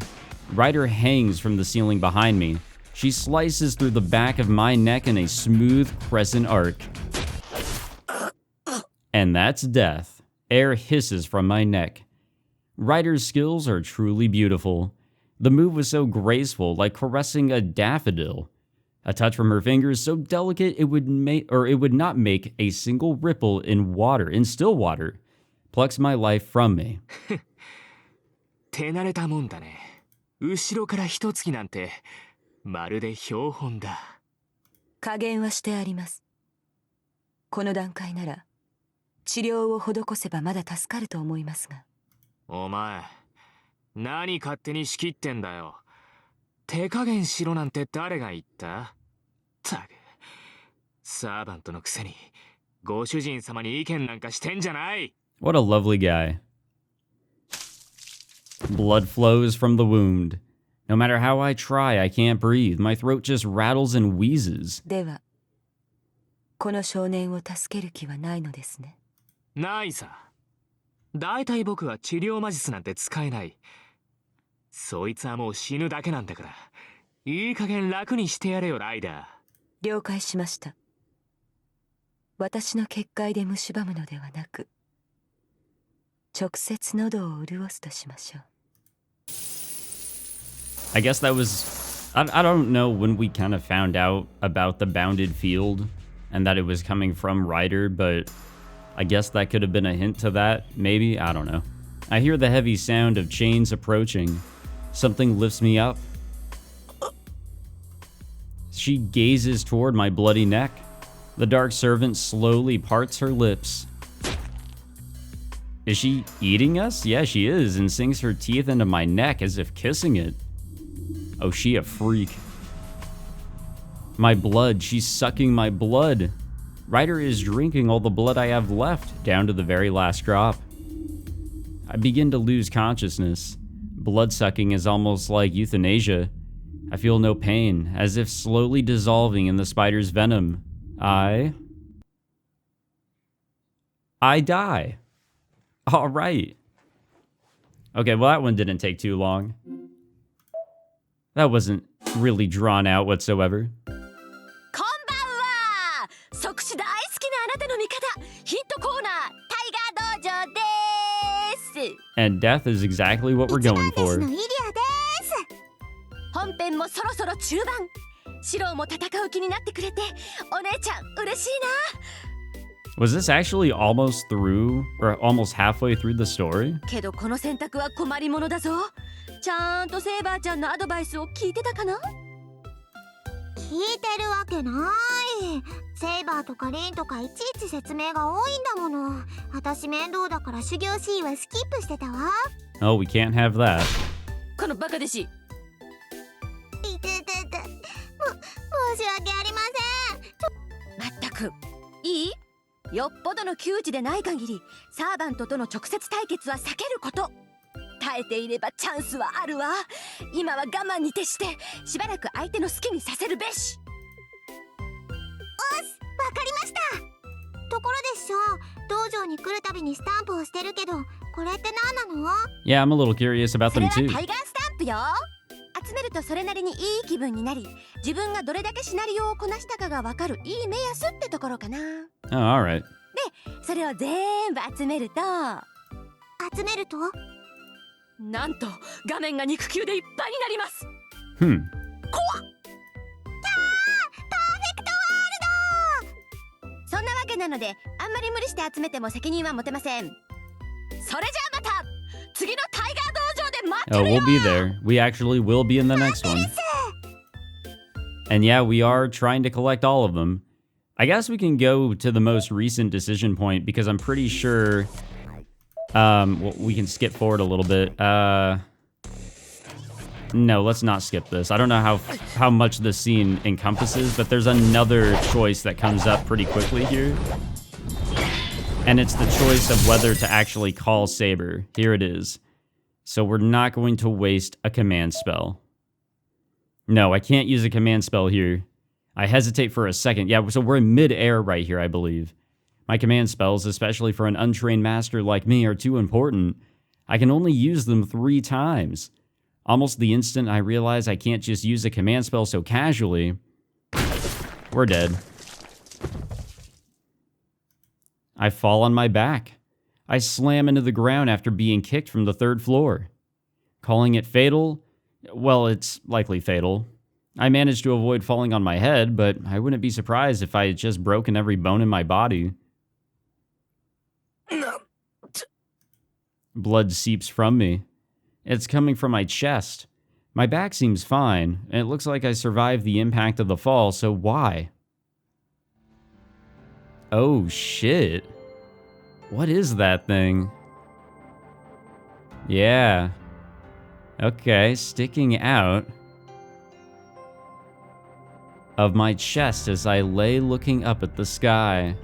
Ryder hangs from the ceiling behind me. She slices through the back of my neck in a smooth crescent arc. And that's death. Air hisses from my neck. Ryder's skills are truly beautiful. The move was so graceful, like caressing a daffodil. A touch from her fingers so delicate it would not make a single ripple in still water. Plucks my life from me. 手慣れたもんだね。後ろから一突きなんてまるで標本だ。加減はしてあります。この段階なら治療を施せばまだ助かると思いますが。お前、何勝手に仕切ってんだよ。手加減しろなんて誰が言った？たく、サーバントのくせにご主人様に意見なんかしてんじゃない。 What a lovely guy. Blood flows from the wound. No matter how I try, I can't breathe. My throat just rattles and wheezes. では、この少年を助ける気はないのですね。ないさ。だいたい僕は治療魔術なんて使えない。そいつはもう死ぬだけなんだから、いい加減楽にしてやれよ、ライダー。了解しました。私の結界で蝕むのではなく、直接喉を潤すとしましょう。I guess that was... I don't know when we kind of found out about the bounded field and that it was coming from Ryder, but I guess that could have been a hint to that, maybe? I don't know. I hear the heavy sound of chains approaching. Something lifts me up. She gazes toward my bloody neck. The dark servant slowly parts her lips. Is she eating us? Yeah, she is, and sinks her teeth into my neck as if kissing it. Oh, she a freak. My blood, she's sucking my blood. Ryder is drinking all the blood I have left, down to the very last drop. I begin to lose consciousness. Blood sucking is almost like euthanasia. I feel no pain, as if slowly dissolving in the spider's venom. I die. All right. Okay, well, that one didn't take too long. That wasn't really drawn out whatsoever. こんばんは。即死大好きなあなたの味方、ヒントコーナータイガー道場です。 And death is exactly what we're going for. 本編もそろそろ中盤。シロウも戦う気になってくれて、お姉ちゃん嬉しいな。 Was this actually almost through, or almost halfway through the story? けどこの選択は困りものだぞ。ちゃんとセイバーちゃんのアドバイスを聞いてたかな？聞いてるわけない。セイバーとかリンとかいちいち説明が多いんだもの。私面倒だから修行シーンはスキップしてたわ。 Oh, we can't have that. このバカ弟子。いててて。申し訳ありません。まったく。いい？よっぽどの窮地でない限り、サーバントとの直接対決は避けること。耐えていればチャンスはあるわ。今は我慢に徹してしばらく相手の好きにさせるべし。おっす、わかりました。ところでしょ、道場に来るたびにスタンプをしてるけど、これって何なの？ Yeah, I'm a little curious about それ them は too. タイガースタンプよ。集めるとそれなりにいい気分になり、自分がどれだけシナリオをこなしたかがわかるいい目安ってところかな。 Oh, alright. で、それを全部集めるとなんと画面が肉球でいっぱいになります。 Hmm. そんなわけなので、あんまり無理して集めても責任は持てません。それじゃあまた次のタイガー道場で待って Oh, るよ。 we'll be there. We actually will be in the next one. And yeah, we are trying to collect all of them. I guess we can go to the most recent decision point because I'm pretty sure well, we can skip forward a little bit. No, let's not skip this. I don't know how much this scene encompasses, but there's another choice that comes up pretty quickly here. And it's the choice of whether to actually call Saber. Here it is. So we're not going to waste a command spell. No, I can't use a command spell here. I hesitate for a second. Yeah, so we're in mid-air right here, I believe. My command spells, especially for an untrained master like me, are too important. I can only use them 3 times. Almost the instant I realize I can't just use a command spell so casually, we're dead. I fall on my back. I slam into the ground after being kicked from the 3rd floor. Calling it fatal? Well, it's likely fatal. I managed to avoid falling on my head, but I wouldn't be surprised if I had just broken every bone in my body. Blood seeps from me. It's coming from my chest. My back seems fine, and it looks like I survived the impact of the fall, so why? Oh, shit. What is that thing? Yeah. Okay, sticking out of my chest as I lay looking up at the sky.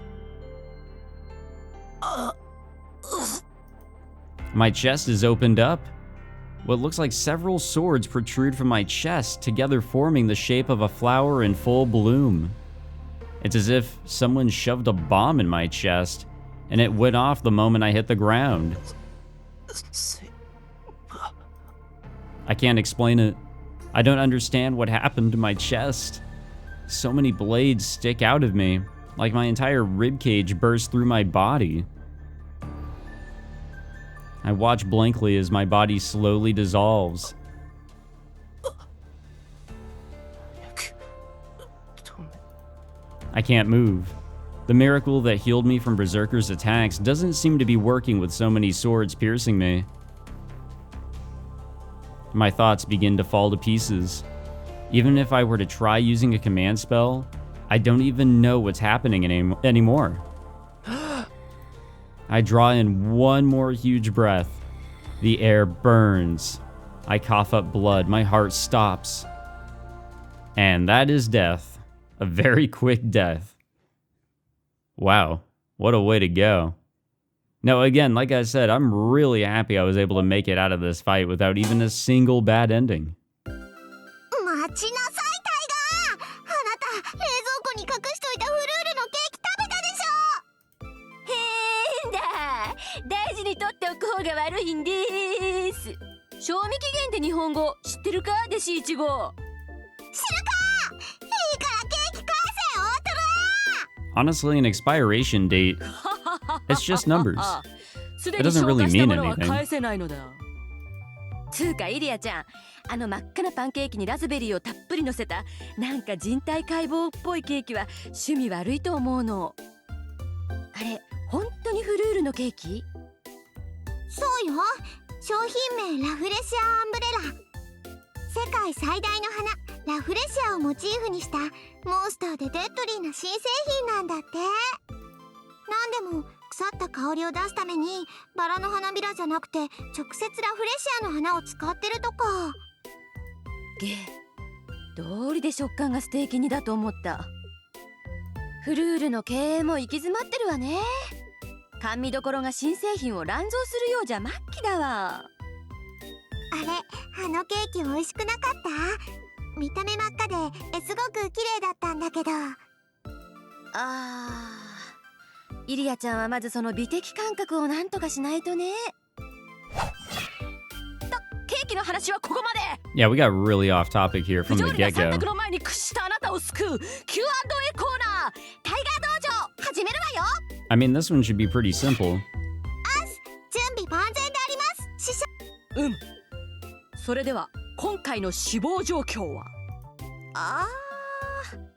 My chest is opened up. What looks like several swords protrude from my chest, together forming the shape of a flower in full bloom. It's as if someone shoved a bomb in my chest, and it went off the moment I hit the ground. I can't explain it. I don't understand what happened to my chest. So many blades stick out of me, like my entire ribcage burst through my body. I watch blankly as my body slowly dissolves. I can't move. The miracle that healed me from Berserker's attacks doesn't seem to be working with so many swords piercing me. My thoughts begin to fall to pieces. Even if I were to try using a command spell, I don't even know what's happening anymore. I draw in one more huge breath. The air burns. I cough up blood. My heart stops. And that is death. A very quick death. Wow, what a way to go. Now again, like I said, I'm really happy I was able to make it out of this fight without even a single bad ending. 待ちなさいタイガー。あなた冷蔵庫に隠しといたフルールのケーキ食べたでしょ。へーんだ、大事に取っておく方が悪いんです。賞味期限って日本語知ってるか、弟子1号。知るか。いいからケーキ返せよ、トロヤ。 Honestly, an expiration date, it's just numbers. It doesn't really mean anything. つうかイリアちゃん、あの真っ赤なパンケーキにラズベリーをたっぷり乗せたなんか人体解剖っぽいケーキは趣味悪いと思うの。あれ本当にフルールのケーキ？そうよ。商品名ラフレシアアンブレラ。世界最大の花ラフレシアをモチーフにしたモンスターでデッドリーな新製品なんだって。なんでも腐った香りを出すためにバラの花びらじゃなくて直接ラフレシアの花を使ってるとか。道理で食感がステーキ煮だと思った。フルールの経営も行き詰まってるわね。甘味どころが新製品を乱造するようじゃ末期だわ。あれ、あのケーキ美味しくなかった？見た目真っ赤ですごく綺麗だったんだけど。イリアちゃんはまずその美的感覚をなんとかしないとね。ケーキの話はここまで。 Yeah, we got really off topic here from the 不条理な get-go. 選択の前に屈したあなたを救う Q&A コーナータイガー道場始めるわよ。 I mean, this one should be pretty simple. 準備万全であります、師匠。それでは今回の死亡状況は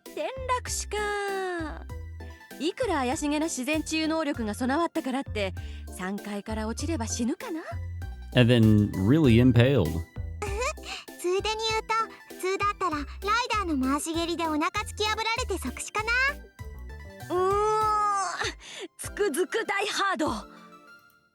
転落死か。いくら怪しげな自然治癒能力が備わったからって3階から落ちれば死ぬかな。 And then really impaled. ついでに言うと普通だったらライダーの回し蹴りでお腹突き破られて即死かな。つくづく大ハード。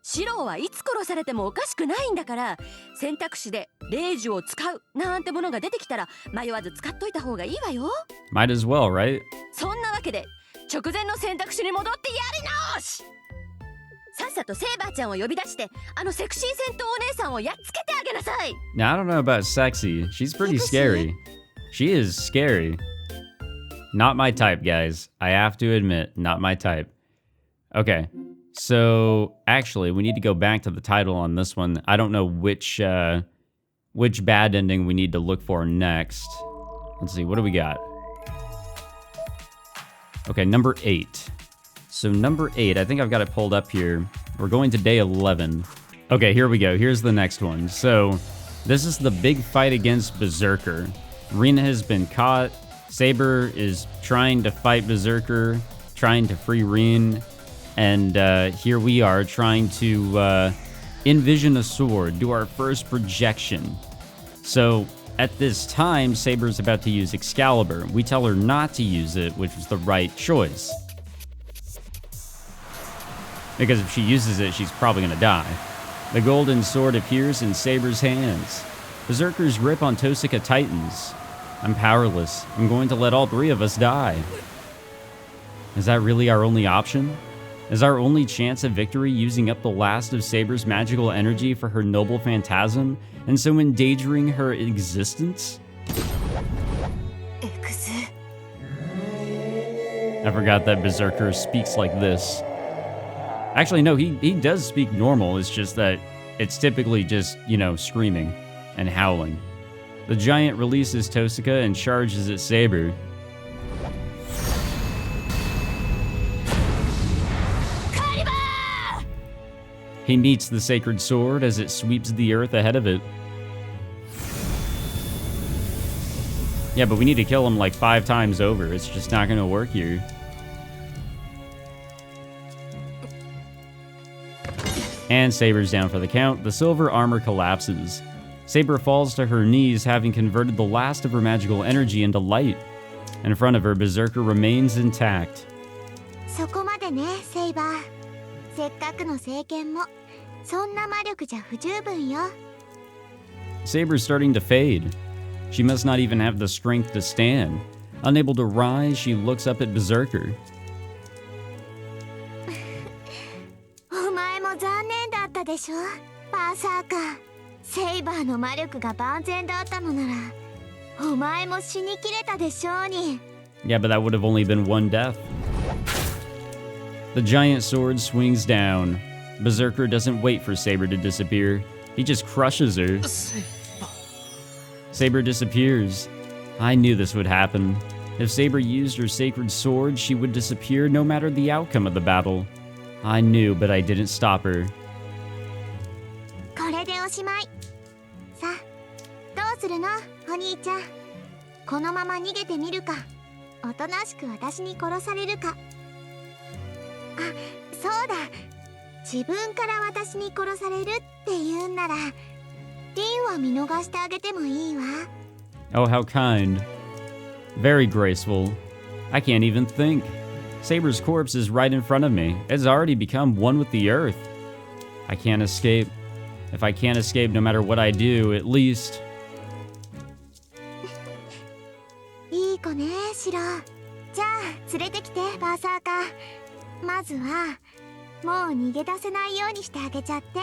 シローはいつ殺されてもおかしくないんだから、選択肢で霊樹を使うなんてものが出てきたら迷わず使っといた方がいいわよ。 Might as well, right? そんなわけで直前の選択肢に戻ってやり直し。さっさとセイバーちゃんを呼び出してあのセクシー戦闘お姉さんをやっつけてあげなさい。 Now, I don't know about sexy. She's pretty scary. She is scary. Not my type, guys. I have to admit, not my type. Okay. So, actually, we need to go back to the title on this one. I don't know which bad ending we need to look for next. Let's see, what do we got? Okay, number 8. So number 8, I think I've got it pulled up here. We're going to day 11. Okay, here we go. Here's the next one. So, this is the big fight against Berserker. Rina has been caught. Saber is trying to fight Berserker, trying to free Rin. And here we are trying to envision a sword, do our first projection. So at this time, Saber's about to use Excalibur. We tell her not to use it, which was the right choice. Because if she uses it, she's probably gonna die. The golden sword appears in Saber's hands. Berserker's grip on Tosuka tightens. I'm powerless. I'm going to let all three of us die. Is that really our only option? Is our only chance of victory using up the last of Saber's magical energy for her noble phantasm, and so endangering her existence? I forgot that Berserker speaks like this. Actually, no, he does speak normal. It's just that it's typically just, you know, screaming and howling. The giant releases Tosuka and charges at Saber. He meets the sacred sword as it sweeps the earth ahead of it. Yeah, but we need to kill him like 5 times over. It's just not gonna work here. And Saber's down for the count. The silver armor collapses. Saber falls to her knees, having converted the last of her magical energy into light. In front of her, Berserker remains intact. そこまでね、セイバー。せっかくの聖剣もそんな魔力じゃ不十分よ。Saber's starting to fade. She must not even have the strength to stand. Unable to rise, she looks up at Berserker. お前も残念だったでしょ、バーサーカー。セイバーの魔力が万全だったのなら、お前も死にきれたでしょうに。Yeah, but that would have only been one death. The giant sword swings down. Berserker doesn't wait for Saber to disappear. He just crushes her. Saber disappears. I knew this would happen. If Saber used her sacred sword, she would disappear no matter the outcome of the battle. I knew, but I didn't stop her. これでおしまい。さあ、どうするの、お兄ちゃん。このまま逃げてみるか、おとなしく私に殺されるか。あ、そうだ。自分から私に殺されるって言うんなら、リンは見逃してあげてもいいわ。Oh, how kind. Very graceful. I can't even think. Saber's corpse is right in front of me. It's already become one with the earth. I can't escape. If I can't escape no matter what I do, at least... いい子ね、シロ。じゃあ、連れてきて、バーサーカー。まずは、もう逃げ出せないようにしてあげちゃって。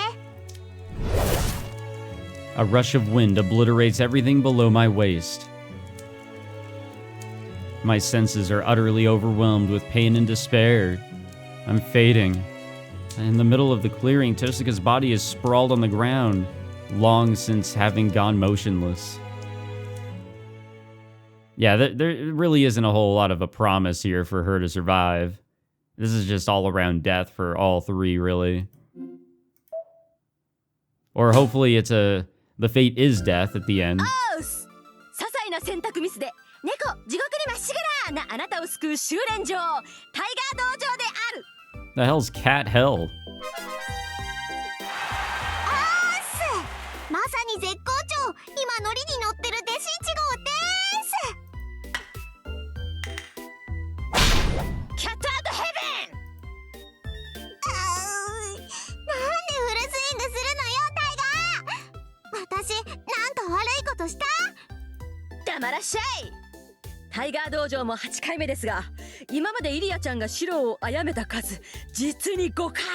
A rush of wind obliterates everything below my waist. My senses are utterly overwhelmed with pain and despair. I'm fading. In the middle of the clearing, Tosuka's body is sprawled on the ground, long since having gone motionless. Yeah, there really isn't a whole lot of a promise here for her to survive. This is just all around death for all three, really. Or hopefully it's the fate is death at the end. 些細な選択ミスで猫地獄にまっしぐらなあなたを救う修練場タイガー道場である。 The hell's cat hell? まさに絶好調。今乗りに乗ってる弟子1号です。キャットアウトヘなんでフルスイングするのよ、タイガー。私なんか悪いことした？ブン黙らっしゃい。タイガー道場も8回目ですが、今までイリアちゃんがシロを殺めた数実に5回。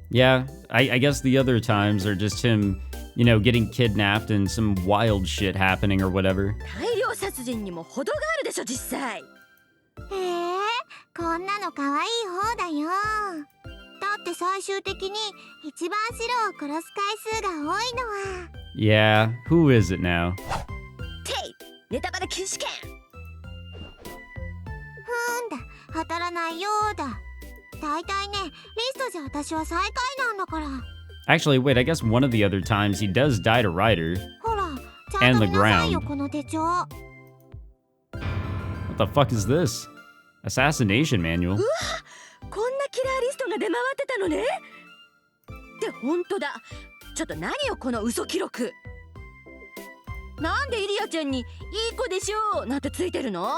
Yeah, I guess the other times are just him, you know, getting kidnapped and some wild shit happening or whatever. 大量殺人にも程があるでしょ実際。こんなの可愛い方だよ。だって最終的に一番シロを殺す回数が多いのは。Yeah, who is it now? テイネタバレ禁止権。当たらないようだ。大体ね、リストじゃ私は最下位なんだから。Actually, wait, I guess one of the other times he does die to Ryder. ほら、ちゃんと見なさいよ、 ground. この手帳。What the fuck is this? Assassination manual. うわ、こんなキラーリストが出回ってたのね。って本当だ。ちょっと何よこの嘘記録。なんでイリアちゃんにいい子でしょうなんてついてるの？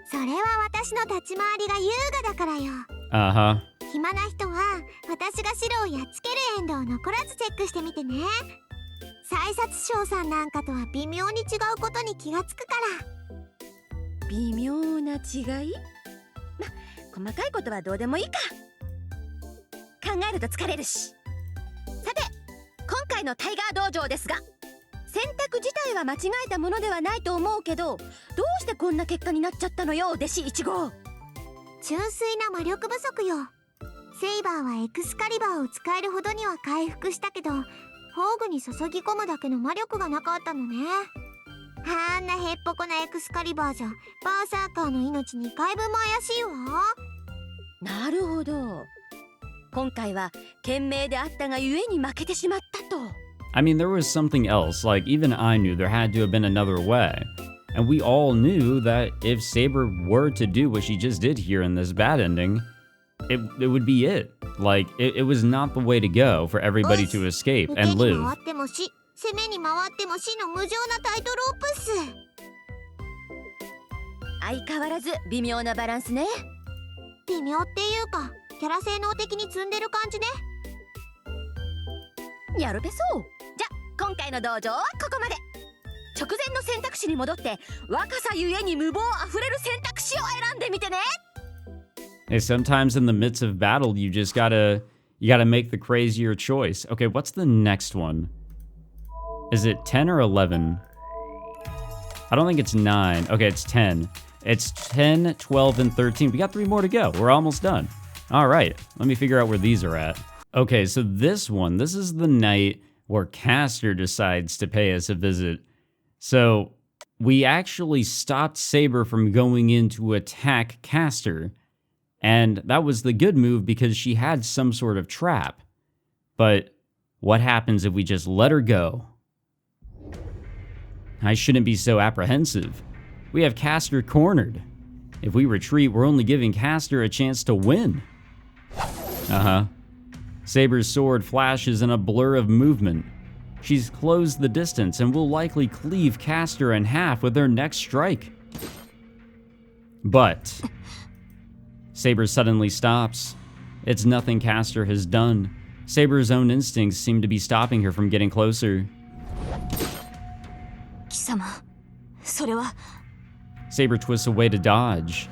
それは私の立ち回りが優雅だからよ。Uh-huh. 暇な人は私が白をやっつけるエンドを残らずチェックしてみてね。催殺将さんなんかとは微妙に違うことに気がつくから。微妙な違い？ま、細かいことはどうでもいいか。考えると疲れるし。さて、今回のタイガー道場ですが、選択自体は間違えたものではないと思うけど、どうしてこんな結果になっちゃったのよ、弟子1号。純粋な魔力不足よ。セイバーはエクスカリバーを使えるほどには回復したけど、宝具に注ぎ込むだけの魔力がなかったのね。あんなへっぽこなエクスカリバーじゃバーサーカーの命2回分も怪しいわ。なるほど。今回は賢明であったがゆえに負けてしまったと。I mean, there was something else. Like, even I knew there had to have been another way. And we all knew that if Saber were to do what she just did here in this bad ending, it would be it. Like, it was not the way to go for everybody to escape and live. 受けに回っても死、攻めに回っても死の無情なタイトルオプス。相変わらず微妙なバランスね。微妙っていうか、キャラ性能的に積んでる感じね。やるべそう。じゃ、今回の道場はここまで。直前の選択肢に戻って若さゆえに無謀あふれる選択肢を選んでみてね。Hey, sometimes in the midst of battle, you gotta make the crazier choice. Okay, what's the next one? Is it 10 or 11? I don't think it's 9. Okay, it's 10. It's 10, 12, and 13. We got 3 more to go. We're almost done. All right, let me figure out where these are at. Okay, so this is the night where Castor decides to pay us a visit. So we actually stopped Saber from going in to attack Castor. And that was the good move because she had some sort of trap. But what happens if we just let her go? I shouldn't be so apprehensive. We have Castor cornered. If we retreat, we're only giving Castor a chance to win. Saber's sword flashes in a blur of movement. She's closed the distance and will likely cleave Castor in half with her next strike. But Saber suddenly stops. It's nothing Castor has done. Saber's own instincts seem to be stopping her from getting closer. 貴様、それは。 Saber twists away to dodge.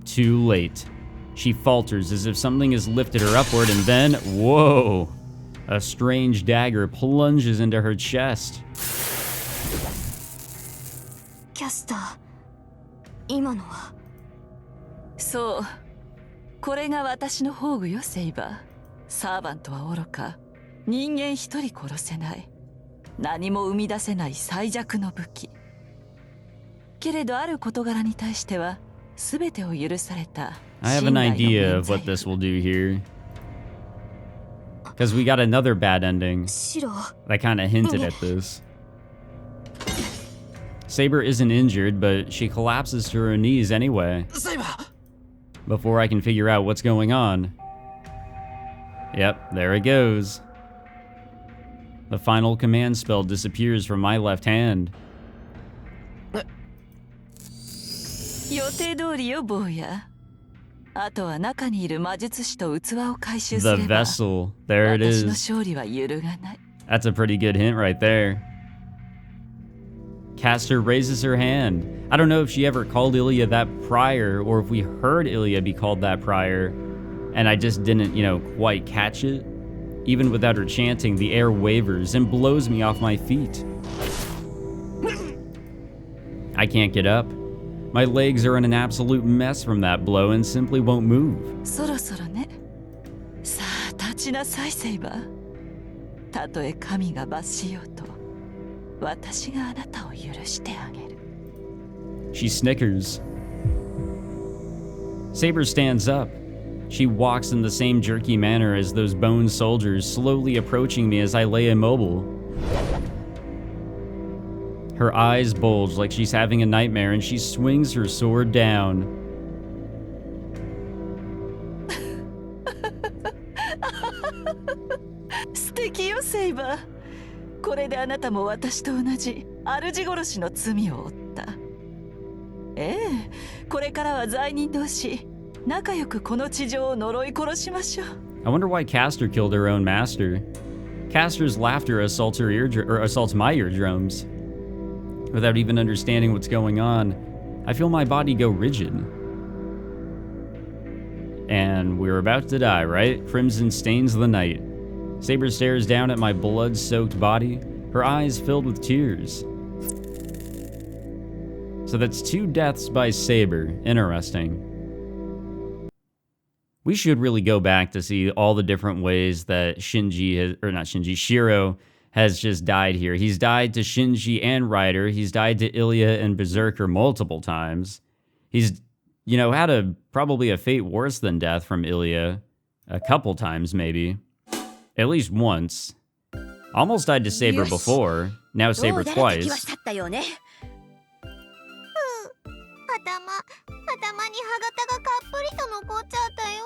Too late. She falters as if something has lifted her upward, and then, whoa! A strange dagger plunges into her chest. キャスター、今のは。そう、これが私の宝具よ、セイバー。サーバントは愚か、人間一人殺せない、何も生み出せない最弱の武器。けれどある事柄に対しては全てを許された。I have an idea of what this will do here. Because we got another bad ending that kind of hinted at this. Saber isn't injured, but she collapses to her knees anyway. Before I can figure out what's going on. Yep, there it goes. The final command spell disappears from my left hand. 予定通りよ、坊や。あとは中にいる魔術師と器を回収すれば、 The vessel. There it 私の is. 勝利は揺るがない。 That's a pretty good hint right there. Castor raises her hand. I don't know if she ever called Ilya that prior, or if we heard Ilya be called that prior, and I just didn't, quite catch it. Even without her chanting, the air wavers and blows me off my feet. I can't get up. My legs are in an absolute mess from that blow and simply won't move. そろそろね。さあ、立ちなさい、セイバー。たとえ神が罰しようと、私があなたを許してあげる。 She snickers. Saber stands up. She walks in the same jerky manner as those bone soldiers, slowly approaching me as I lay immobile. Her eyes bulge like she's having a nightmare, and she swings her sword down. 素敵よ、セイバー。これであなたも私と同じ主殺しの罪を負った。ええ、これからは罪人同士仲良くこの地上を呪い殺しましょう。 I wonder why Castor killed her own master. Castor's laughter assaults assaults my eardrums. Without even understanding what's going on, I feel my body go rigid. And we're about to die, right? Crimson stains the night. Saber stares down at my blood-soaked body, her eyes filled with tears. So that's 2 deaths by Saber. Interesting. We should really go back to see all the different ways that Shiro has just died here. He's died to Shinji and Ryder. He's died to Ilya and Berserker multiple times. He's, had probably a fate worse than death from Ilya a couple times, maybe. At least once. Almost died to Saber before. Now Saber twice. 頭に歯型がかっぷりと残っちゃったよ。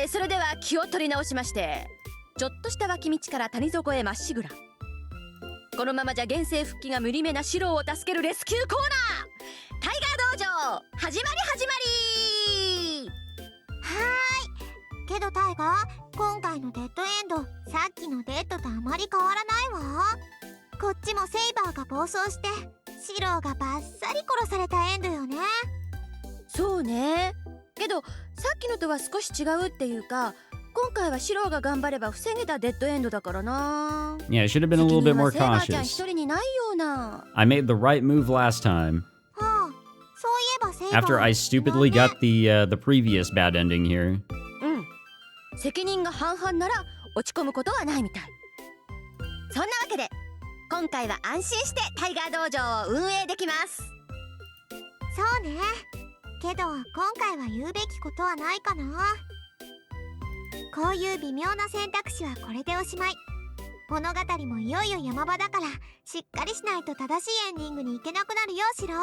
それでは気を取り直しまして、ちょっとした脇道から谷底へまっしぐら。このままじゃ現世復帰が無理めなシローを助けるレスキューコーナー、タイガー道場始まり。けどタイガー、今回のデッドエンド、さっきのデッドとあまり変わらないわ。こっちもセイバーが暴走してシローがバッサリ殺されたエンドよね。そうね。けどさっきのとは少し違うっていうか、今回はシローが頑張れば防げたデッドエンドだからな。Yeah, I should have been a little bit more 責任はセイバーちゃん cautious. 一人にないような。I made the right move last time. そういえばセイバー After I stupidly got the previous bad ending here. 責任が半々なら落ち込むことはないみたい。そんなわけで今回は安心してタイガー道場を運営できます。そうね。けど今回は言うべきことはないかな。こういう微妙な選択肢はこれでおしまい。物語もいよいよ山場だからしっかりしないと正しいエンディングに行けなくなるよ、シロー。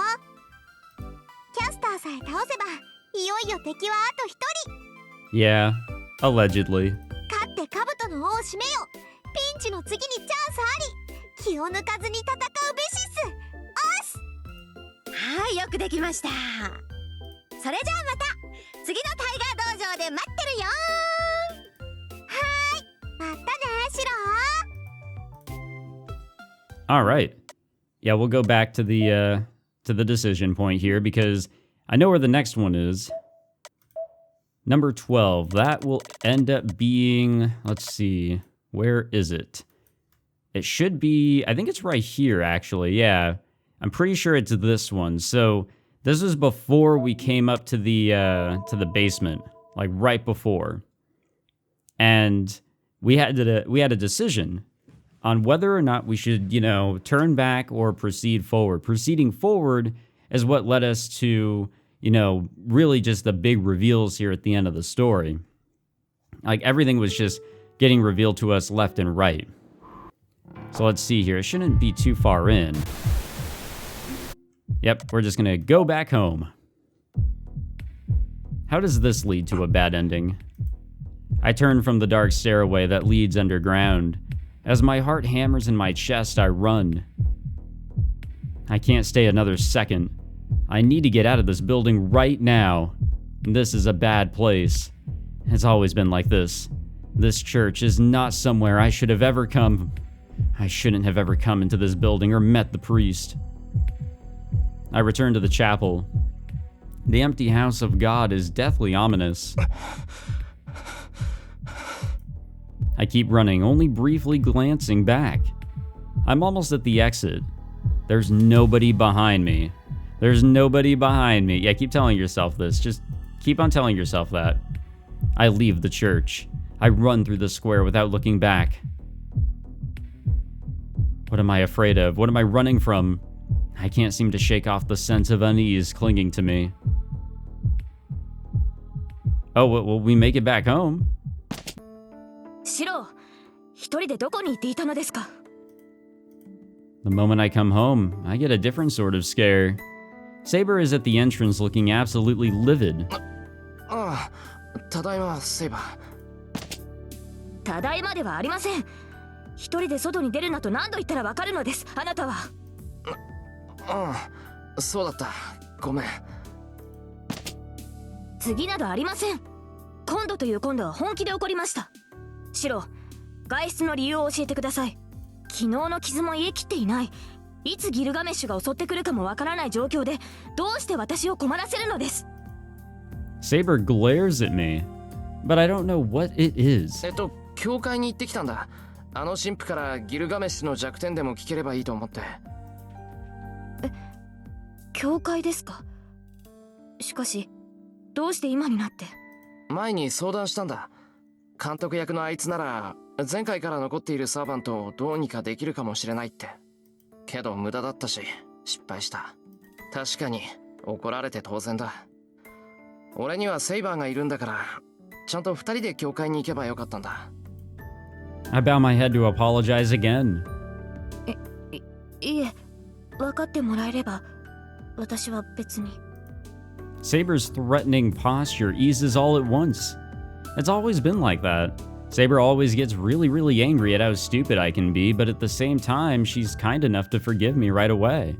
キャスターさえ倒せばいよいよ敵はあと1人。 Yeah, allegedly. 勝って兜の尾を締めよ。ピンチの次にチャンスあり。気を抜かずに戦うべしっす。おっす。はい、よくできました。それじゃあまた次のタイガー道場で待ってるよ。またね、シロー。 All right. Yeah, we'll go back to the decision point here because I know where the next one is. Number 12. That will end up being, let's see, where is it? It should be, I think it's right here actually. Yeah. I'm pretty sure it's this one. So this was before we came up to the basement, like right before. And we had a decision on whether or not we should, turn back or proceed forward. Proceeding forward is what led us to, really just the big reveals here at the end of the story. Like everything was just getting revealed to us left and right. So let's see here. It shouldn't be too far in. Yep, we're just gonna go back home. How does this lead to a bad ending? I turn from the dark stairway that leads underground. As my heart hammers in my chest, I run. I can't stay another second. I need to get out of this building right now. This is a bad place. It's always been like this. This church is not somewhere I should have ever come. I shouldn't have ever come into this building or met the priest. I return to the chapel. The empty house of God is deathly ominous. I keep running, only briefly glancing back. I'm almost at the exit. There's nobody behind me. There's nobody behind me. Yeah, keep telling yourself this. Just keep on telling yourself that. I leave the church. I run through the square without looking back. What am I afraid of? What am I running from? I can't seem to shake off the sense of unease clinging to me. Oh, will we make it back home? シロー、一人でどこに行っていたのですか? The moment I come home, I get a different sort of scare. Saber is at the entrance looking absolutely livid. ああ、ただいま、セイバー。ただいまではありません。一人で外に出るなと何度言ったらわかるのです、あなたは。そうだった。ごめん。次などありません。今度という今度は本気で怒りました。シロ、外出の理由を教えてください。昨日の傷も癒えきっていない。いつギルガメッシュが襲ってくるかもわからない状況でどうして私を困らせるのです。 Saber glares at me, but I don't know what it is. 教会に行ってきたんだ。あの神父からギルガメッシュの弱点でも聞ければいいと思って。教会ですか。しかしどうして今になって。前に相談したんだ。監督役のあいつなら前回から残っているサーバントをどうにかできるかもしれないって。けど無駄だったし失敗した。確かに怒られて当然だ。俺にはセイバーがいるんだからちゃんと2人で教会に行けばよかったんだ。I bow my head to apologize again. いえ、分かってもらえれば私は別に。 Saber's threatening posture eases all at once. It's always been like that. Saber always gets really angry at how stupid I can be, but at the same time, she's kind enough to forgive me right away.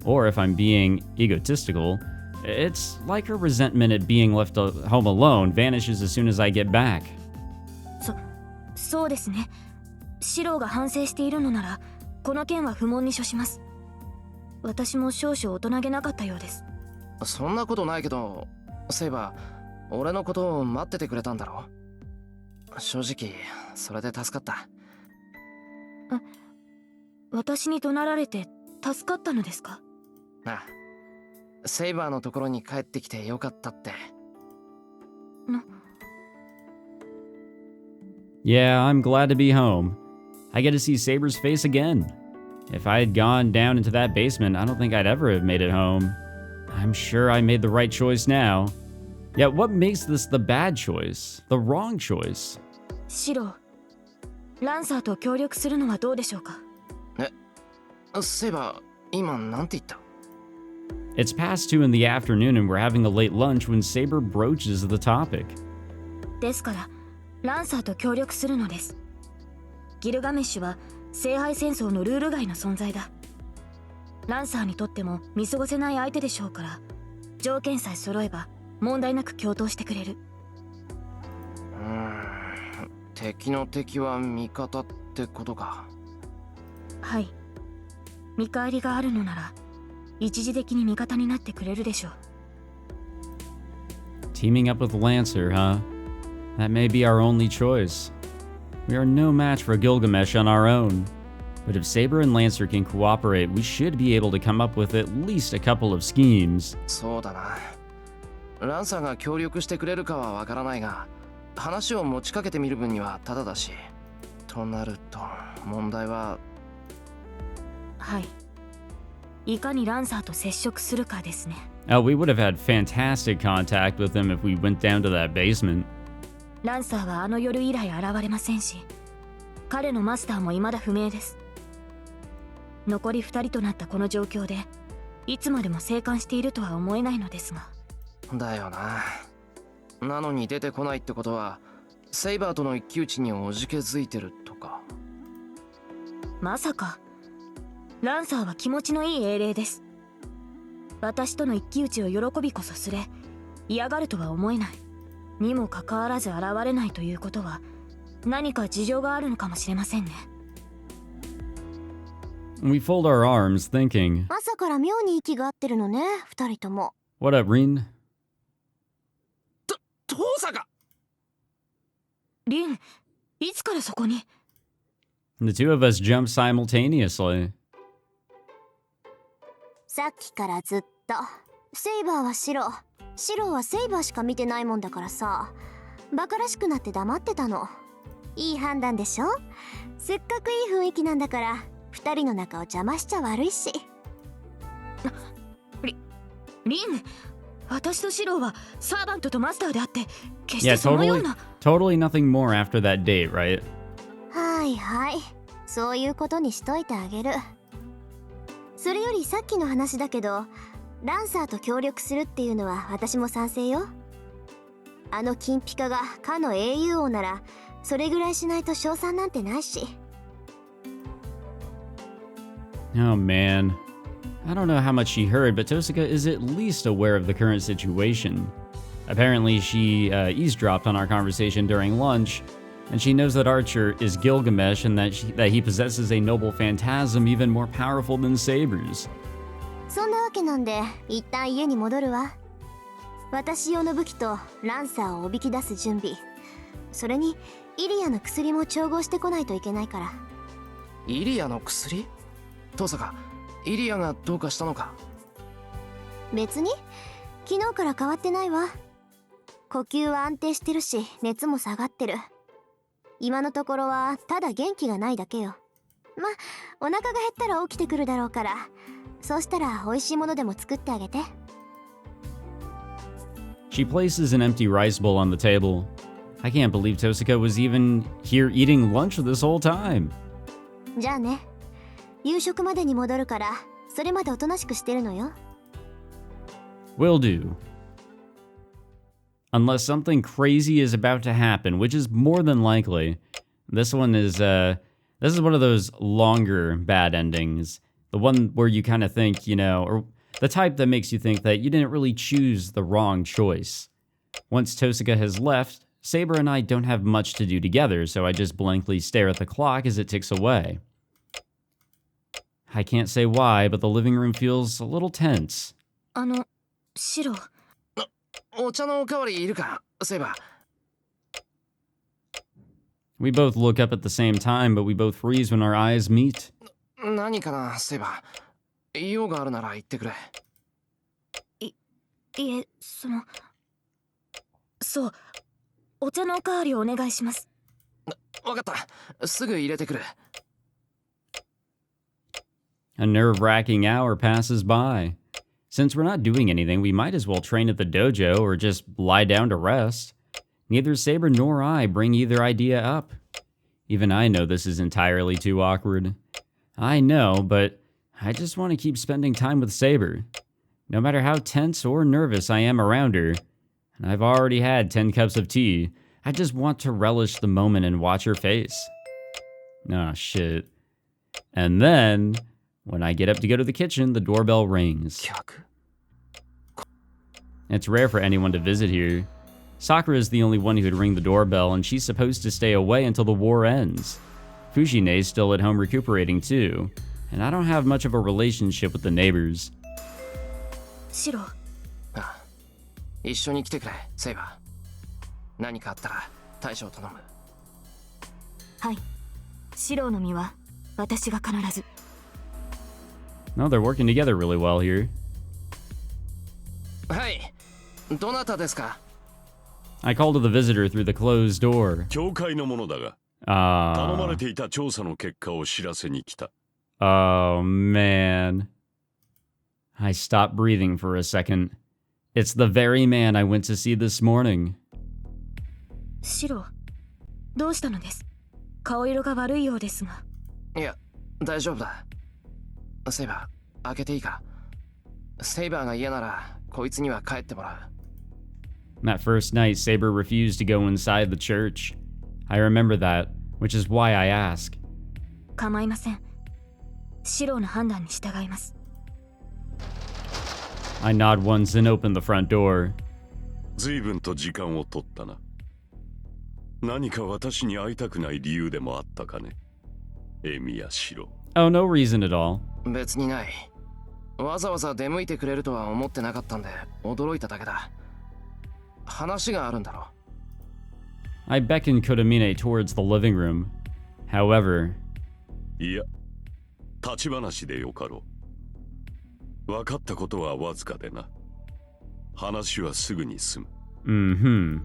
Or if I'm being egotistical, it's like her resentment at being left home alone vanishes as soon as I get back. そうですね。シローが反省しているのならこの件は不問に処します。私も少々大人げなかったようです。そんなことないけど、セイバー俺のことを待っててくれたんだろ。正直それで助かった。私に怒鳴られて助かったのですか。ああ、セイバーのところに帰ってきてよかったって。Yeah, I'm glad to be home. I get to see Saber's face again. If I had gone down into that basement, I don't think I'd ever have made it home. I'm sure I made the right choice now. Yet what makes this the bad choice? The wrong choice? シロー、ランサーと協力するのはどうでしょうか。セイバー、今なんて言った？ It's past 2 in the afternoon and we're having a late lunch when Saber broaches the topic. ですからランサーと協力するのです。ギルガメッシュは聖杯戦争のルール外の存在だ。ランサーにとっても見過ごせない相手でしょうから、条件さえ揃えば問題なく共闘してくれる。敵の敵は味方ってことか。はい、見返りがあるのなら一時的に味方になってくれるでしょう。 Teaming up with Lancer, huh? That may be our only choice. We are no match for Gilgamesh on our own. But if Saber and Lancer can cooperate, we should be able to come up with at least a couple of schemes. そうだな。ランサーが協力してくれるかはわからないが、話を持ちかけてみる分にはタダだし。となると問題は。はい、いかにランサーと接触するかですね。Oh, we would have had fantastic contact with him if we went down to that basement. ランサーはあの夜以来現れませんし、彼のマスターも未だ不明です。残り2人となったこの状況でいつまでも生還しているとは思えないのですが。だよな。なのに出てこないってことはセイバーとの一騎打ちにおじけづいてるとか。まさか。ランサーは気持ちのいい英霊です。私との一騎打ちを喜びこそすれ、嫌がるとは思えない。にもかかわらず現れないということは何か事情があるのかもしれませんね。We fold our arms, thinking. 朝から妙に息が合ってるのね、二人とも。What up, Rin? 父さんか。リン、いつからそこに？ The two of us jump simultaneously. さっきからずっとセイバーは白、白はセイバーしか見てないもんだからさ、バカらしくなって黙ってたの。いい判断でしょ。せっかくいい雰囲気なんだから二人の仲を邪魔しちゃ悪いし。リン、私とシローはサーバントとマスターであって決して Yeah, そのような。totally nothing more after that date, right? はいはい、そういうことにしといてあげる。それよりさっきの話だけど、ランサーと協力するっていうのは私も賛成よ。あの金ピカがかの英雄王ならそれぐらいしないと賞賛なんてないし。Oh man. I don't know how much she heard, but Tosaka is at least aware of the current situation. Apparently, she eavesdropped on our conversation during lunch, and she knows that Archer is Gilgamesh and that he possesses a noble phantasm even more powerful than Saber's. そんなわけなんで一旦家に戻るわ。私用の武器とランサーをおびき出す準備、それにイリアの薬も調合してこないといけないから。イリアの薬？トサカ、イリアがどうかしたのか？別に昨日から変わってないわ。呼吸は安定してるし熱も下がってる。今のところはただ元気がないだけよ。ま、お腹が減ったら起きてくるだろうから、そうしたら美味しいものでも作ってあげて。She places an empty rice bowl on the table. I can't believe Tosaka was even here eating lunch this whole time. じゃあね。夕食までに戻るから、それまでおとなしくしてるのよ。Will do. Unless something crazy is about to happen, which is more than likely. This is one of those longer bad endings. The one where you kind of think, or the type that makes you think that you didn't really choose the wrong choice. Once Tosaka has left, Saber and I don't have much to do together, so I just blankly stare at the clock as it ticks away. I can't say why, but the living room feels a little tense. シロ。お茶のおかわりいるか、セイバー。We both look up at the same time, but we both freeze when our eyes meet. 何かな、セイバー。用があるなら言ってくれ。いえ、そう、お茶のおかわりをお願いします。わかった。すぐ入れてくる。A nerve-wracking hour passes by. Since we're not doing anything, we might as well train at the dojo or just lie down to rest. Neither Saber nor I bring either idea up. Even I know this is entirely too awkward. I know, but I just want to keep spending time with Saber. No matter how tense or nervous I am around her, and I've already had 10 cups of tea, I just want to relish the moment and watch her face. Oh, shit. And then, when I get up to go to the kitchen, the doorbell rings. It's rare for anyone to visit here. Sakura is the only one who would ring the doorbell, and she's supposed to stay away until the war ends. Fushine's still at home recuperating too, and I don't have much of a relationship with the neighbors. シロ。一緒に来てくれ、セイバー。何かあったら大将頼む。はい。シロの実は私が必ず。No, they're working together really well here. はい。どなたですか？ I call to the visitor through the closed door. 教会のものだが、頼まれていた調査の結果を知らせに来た。Oh, man. I stopped breathing for a second. It's the very man I went to see this morning. シロ、どうしたのです？顔色が悪いようですが。いや、大丈夫だ。セイバー、開けていいか？セイバーが嫌なら、こいつには帰ってもらう。That first night, Saber refused to go inside the church. I remember that, which is why I ask. 構いません。シロの判断に従います。I nod once and open the front door. 随分と時間を取ったな。何か私に会いたくない理由でもあったかね、エミヤシロ。Oh, no reason at all. 別にない。わざわざ出向いてくれるとは思ってなかったんで、驚いただけだ。話があるんだろ。I beckon Kodamine towards the living room. However... いや、立ち話でよかろう。分かったことはわずかでな。話はすぐに済む。Mm-hmm.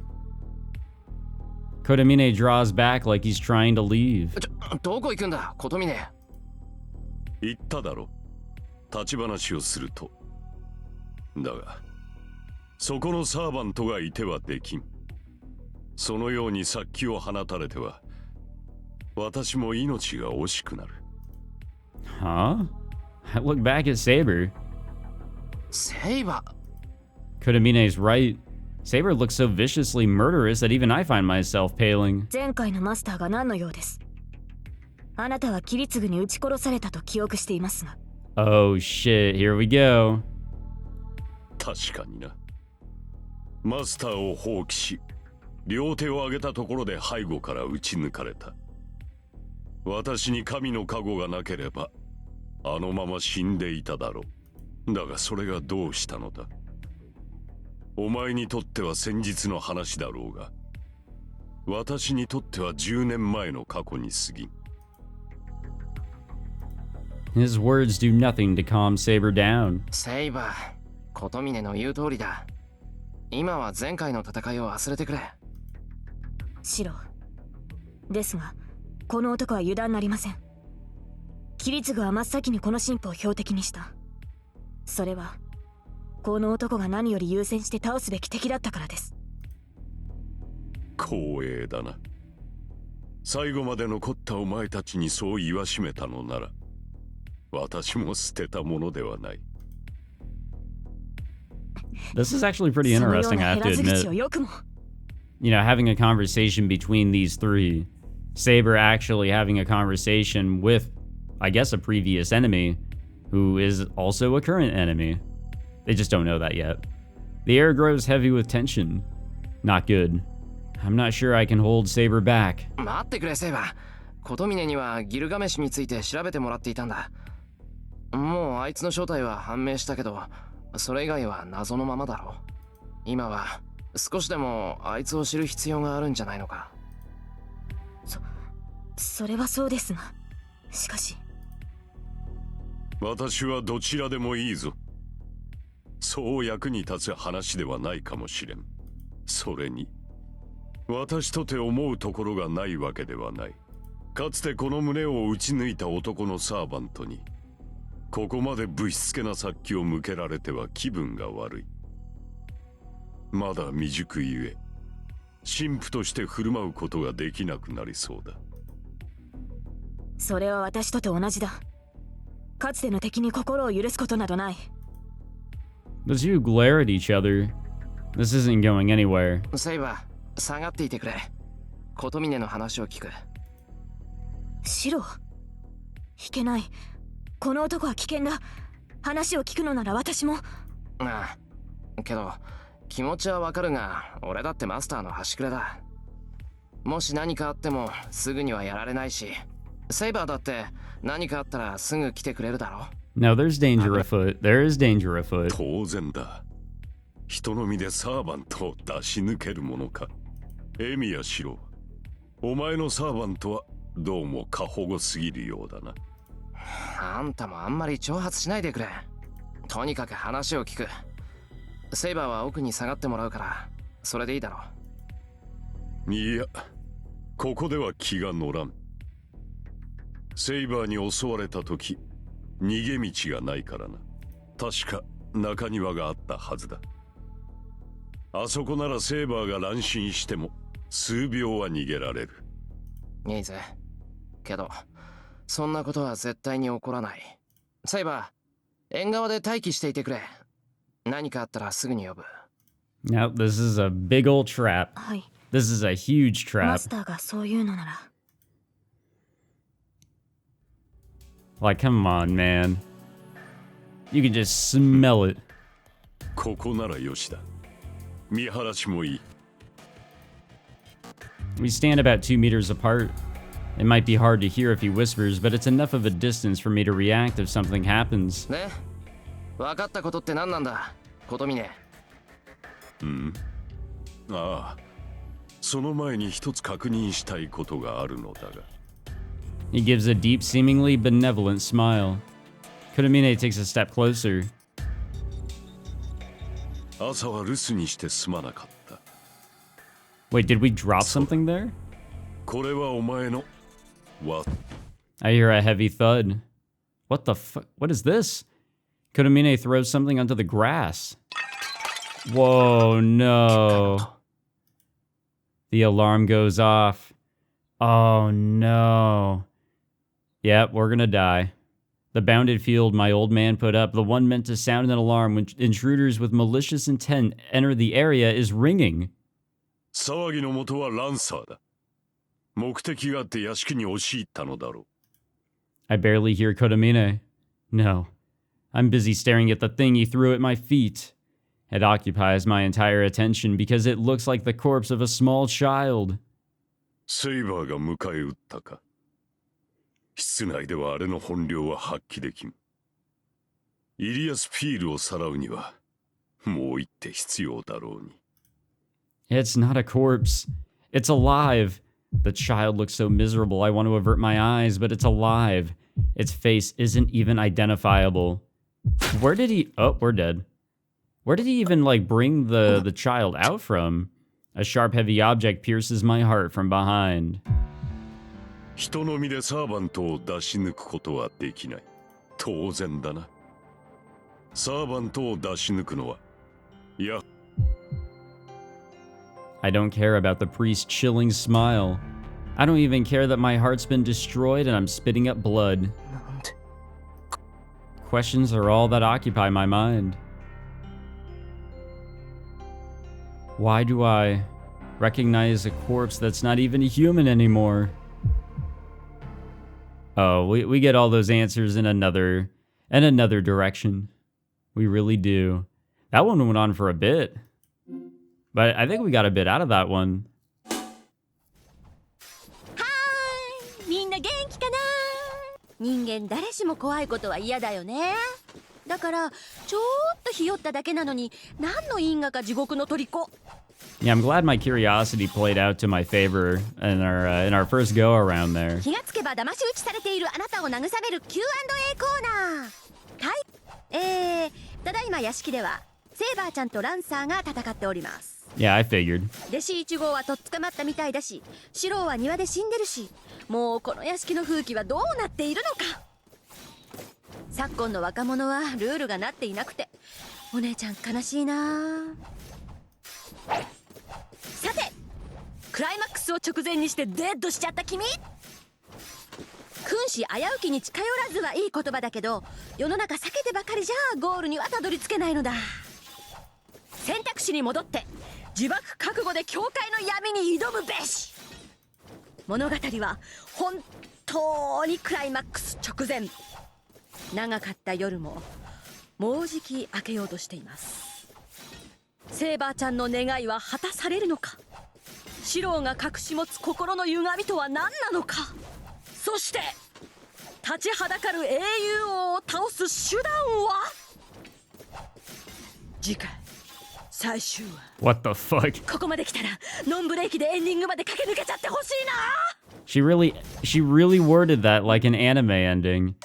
Kodamine draws back like he's trying to leave. どこ行くんだ、琴峰。言っただろ。立ち話をすると。だが、そこのサーバントがいてはできん。そのように殺気を放たれては、私も命が惜しくなる。Huh? I look back at Saber. セイバー。Kodamine's right. Saber looks so viciously murderous that even I find myself paling. 前回のマスターが何のようです？あなたはキリツグに撃ち殺されたと記憶していますが。Oh shit, here we go. 確かにな。マスターを放棄し、両手を上げたところで背後から撃ち抜かれた。私に神の加護がなければ、あのまま死んでいただろう。だがそれがどうしたのだ。お前にとっては先日の話だろうが、私にとっては10年前の過去に過ぎん。His words do nothing to calm Saber down. セイバー、琴峰の言う通りだ。今は前回の戦いを忘れてくれ。シロですが、この男は油断なりません。キリツグは真っ先にこの神父を標的にした。それはこの男が何より優先して倒すべき敵だったからです。光栄だな。最後まで残ったお前たちにそう言わしめたのなら、私も捨てたものではない。This is actually pretty interesting, I have to admit. You know, having a conversation between these three. Saber actually having a conversation with, I guess, a previous enemy, who is also a current enemy. They just don't know that yet. The air grows heavy with tension. Not good. I'm not sure I can hold Saber back. 待ってくれ、セイバー。琴峰にはギルガメシュについて調べてもらっていたんだ。もうあいつの正体は判明したけど、それ以外は謎のままだろう。今は少しでもあいつを知る必要があるんじゃないのか。それはそうですが、しかし私はどちらでもいいぞ。そう役に立つ話ではないかもしれん。それに私とて思うところがないわけではない。かつてこの胸を撃ち抜いた男のサーバントにここまでぶしつけな殺気を向けられては気分が悪い。まだ未熟ゆえ神父として振る舞うことができなくなりそうだ。それは私とて同じだ。かつての敵に心を許すことなどない。The two glare at each other. This isn't going anywhere. セイバー、下がっていてくれ。琴峰の話を聞く。シロ、いけない。この男は危険だ。話を聞くのなら私も。ああ、けど気持ちはわかるが、俺だってマスターの端くれだ。もし何かあってもすぐにはやられないし、セイバーだって何かあったらすぐ来てくれるだろ。No, there's danger afoot. There is danger afoot. 当然だ。人の身でサーバントを出し抜けるものか。エミヤシロ、お前のサーバントはどうも過保護すぎるようだな。あんたもあんまり挑発しないでくれ。とにかく話を聞く。セイバーは奥に下がってもらうから、それでいいだろう。いや、ここでは気が乗らん。セイバーに襲われた時、逃げ道がないからな。確か中庭があったはずだ。あそこならセイバーが乱心しても数秒は逃げられる。いいぜ。けどそんなことは絶対に起こらない。セイバー、縁側で待機していてくれ。何かあったらすぐに呼ぶ。Now, this is a big old trap. はい。This is a huge マ trap. スターがそう言うのなら。Like, come on, man. You can just smell it. ここならよしだ。見晴らしもいい。We stand about 2 meters apart. It might be hard to hear if he whispers, but it's enough of a distance for me to react if something happens. ね、分かったことって何なんだ、琴峰。ああ、その前に一つ確認したいことがあるのだが。He gives a deep, seemingly benevolent smile. Kuromine takes a step closer. 朝は留守にしてすまなかった。Wait, did we drop something there? これはお前の。I hear a heavy thud. What the fuck? What is this? Kuromine throws something onto the grass. Whoa, no. The alarm goes off. Oh, no. Yep, we're gonna die. The bounded field my old man put up, the one meant to sound an alarm when intruders with malicious intent enter the area, is ringing. 騒ぎの元はランサーだ。目的があって屋敷に押し入ったのだろう。I barely hear Kuromine. No. I'm busy staring at the thing he threw at my feet. It occupies my entire attention because it looks like the corpse of a small child. セイバーが迎え撃ったか。室内ではあれの本領は発揮できん。イリアス・ピールをさらうには、もう一手必要だろうに。It's not a corpse. It's alive. The child looks so miserable I want to avert my eyes, but it's alive. Its face isn't even identifiable. Where did he... Oh, we're dead. Where did he even, like, bring the child out from? A sharp, heavy object pierces my heart from behind. 人の身でサーバントを出し抜くことはできない。当然だな。サーバントを出し抜くのは、いや。I don't care about the priest's chilling smile. I don't even care that my heart's been destroyed and I'm spitting up blood. Questions are all that occupy my mind. Why do I recognize a corpse that's not even a human anymore? Oh, we get all those answers in another direction. We really do. That one went on for a bit. But I think we got a bit out of that one. はーい、みんな元気かな。人間誰しも怖いことは嫌だよね。だからちょっとひよっただけなのに何の因果か地獄の虜。 Yeah, I'm glad my curiosity played out to my favor in our first go around there. 気がつけば騙し討ちされているあなたを慰める Q&A コーナー。はい。ただいま屋敷ではセイバーちゃんとランサーが戦っております。Yeah, I figured. 弟子1号はとっ捕まったみたいだし、シロウは庭で死んでるし、もうこの屋敷の風紀はどうなっているのか。昨今の若者はルールがなっていなくて、お姉ちゃん悲しいな。さて、クライマックスを直前にしてデッドしちゃった君。君子危うきに近寄らずはいい言葉だけど、世の中避けてばかりじゃゴールにはたどり着けないのだ。選択肢に戻って自爆覚悟で教会の闇に挑むべし。物語は本当にクライマックス直前。長かった夜ももうじき明けようとしています。セイバーちゃんの願いは果たされるのか。シロウが隠し持つ心の歪みとは何なのか。そして立ちはだかる英雄王を倒す手段は。次回最終話。 What the fuck? ここまで来たらノンブレーキでエンディングまで駆け抜けちゃってほしいな。 She really worded that like an anime ending.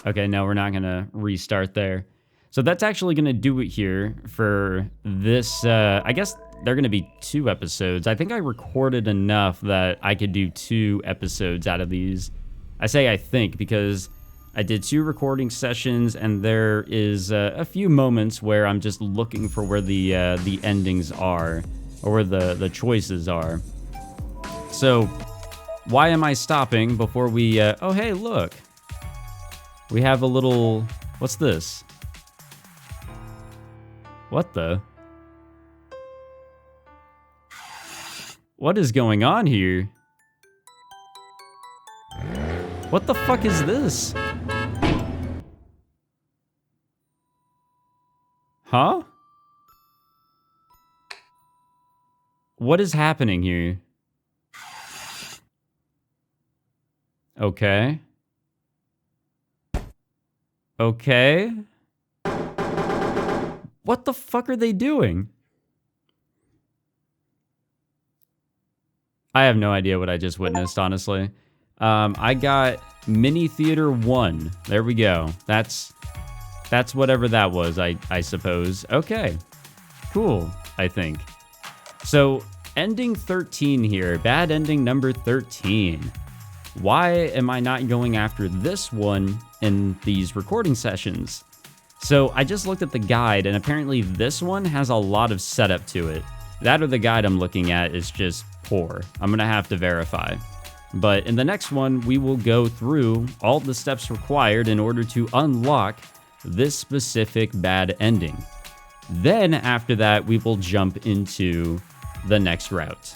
Okay, no, we're not gonna restart there. So that's actually gonna do it here for this. I guess they're gonna be 2 episodes. I think I recorded enough that I could do 2 episodes out of these. I say I think because I did 2 recording sessions, and there is a few moments where I'm just looking for where the endings are, or where the choices are. So why am I stopping before we? Oh, hey, look. We have a little... What's this? What the? What is going on here? What the fuck is this? Huh? What is happening here? Okay. Okay. What the fuck are they doing? I have no idea what I just witnessed, honestly. I got Mini Theater 1. There we go. That's whatever that was, I suppose. Okay. Cool, I think. So, ending 13 here. Bad ending number 13. Why am I not going after this one in these recording sessions? So I just looked at the guide, and apparently this one has a lot of setup to it. That or the guide I'm looking at is just poor. I'm gonna have to verify. But in the next one, we will go through all the steps required in order to unlock this specific bad ending. Then after that, we will jump into the next route.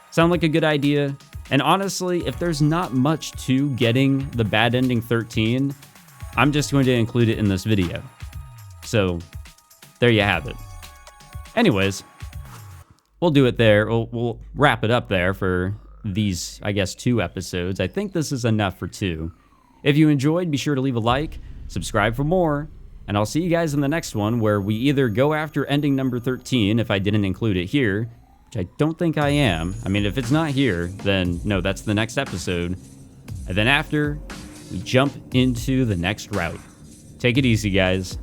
Sound like a good idea? And honestly, if there's not much to getting the bad ending 13, I'm just going to include it in this video. So there you have it. Anyways, we'll do it there. We'll wrap it up there for these, I guess, 2 episodes. I think this is enough for 2. If you enjoyed, be sure to leave a like, subscribe for more, and I'll see you guys in the next one where we either go after ending number 13 if I didn't include it here, which I don't think I am. I mean, if it's not here, then no, that's the next episode. And then after, we jump into the next route. Take it easy, guys.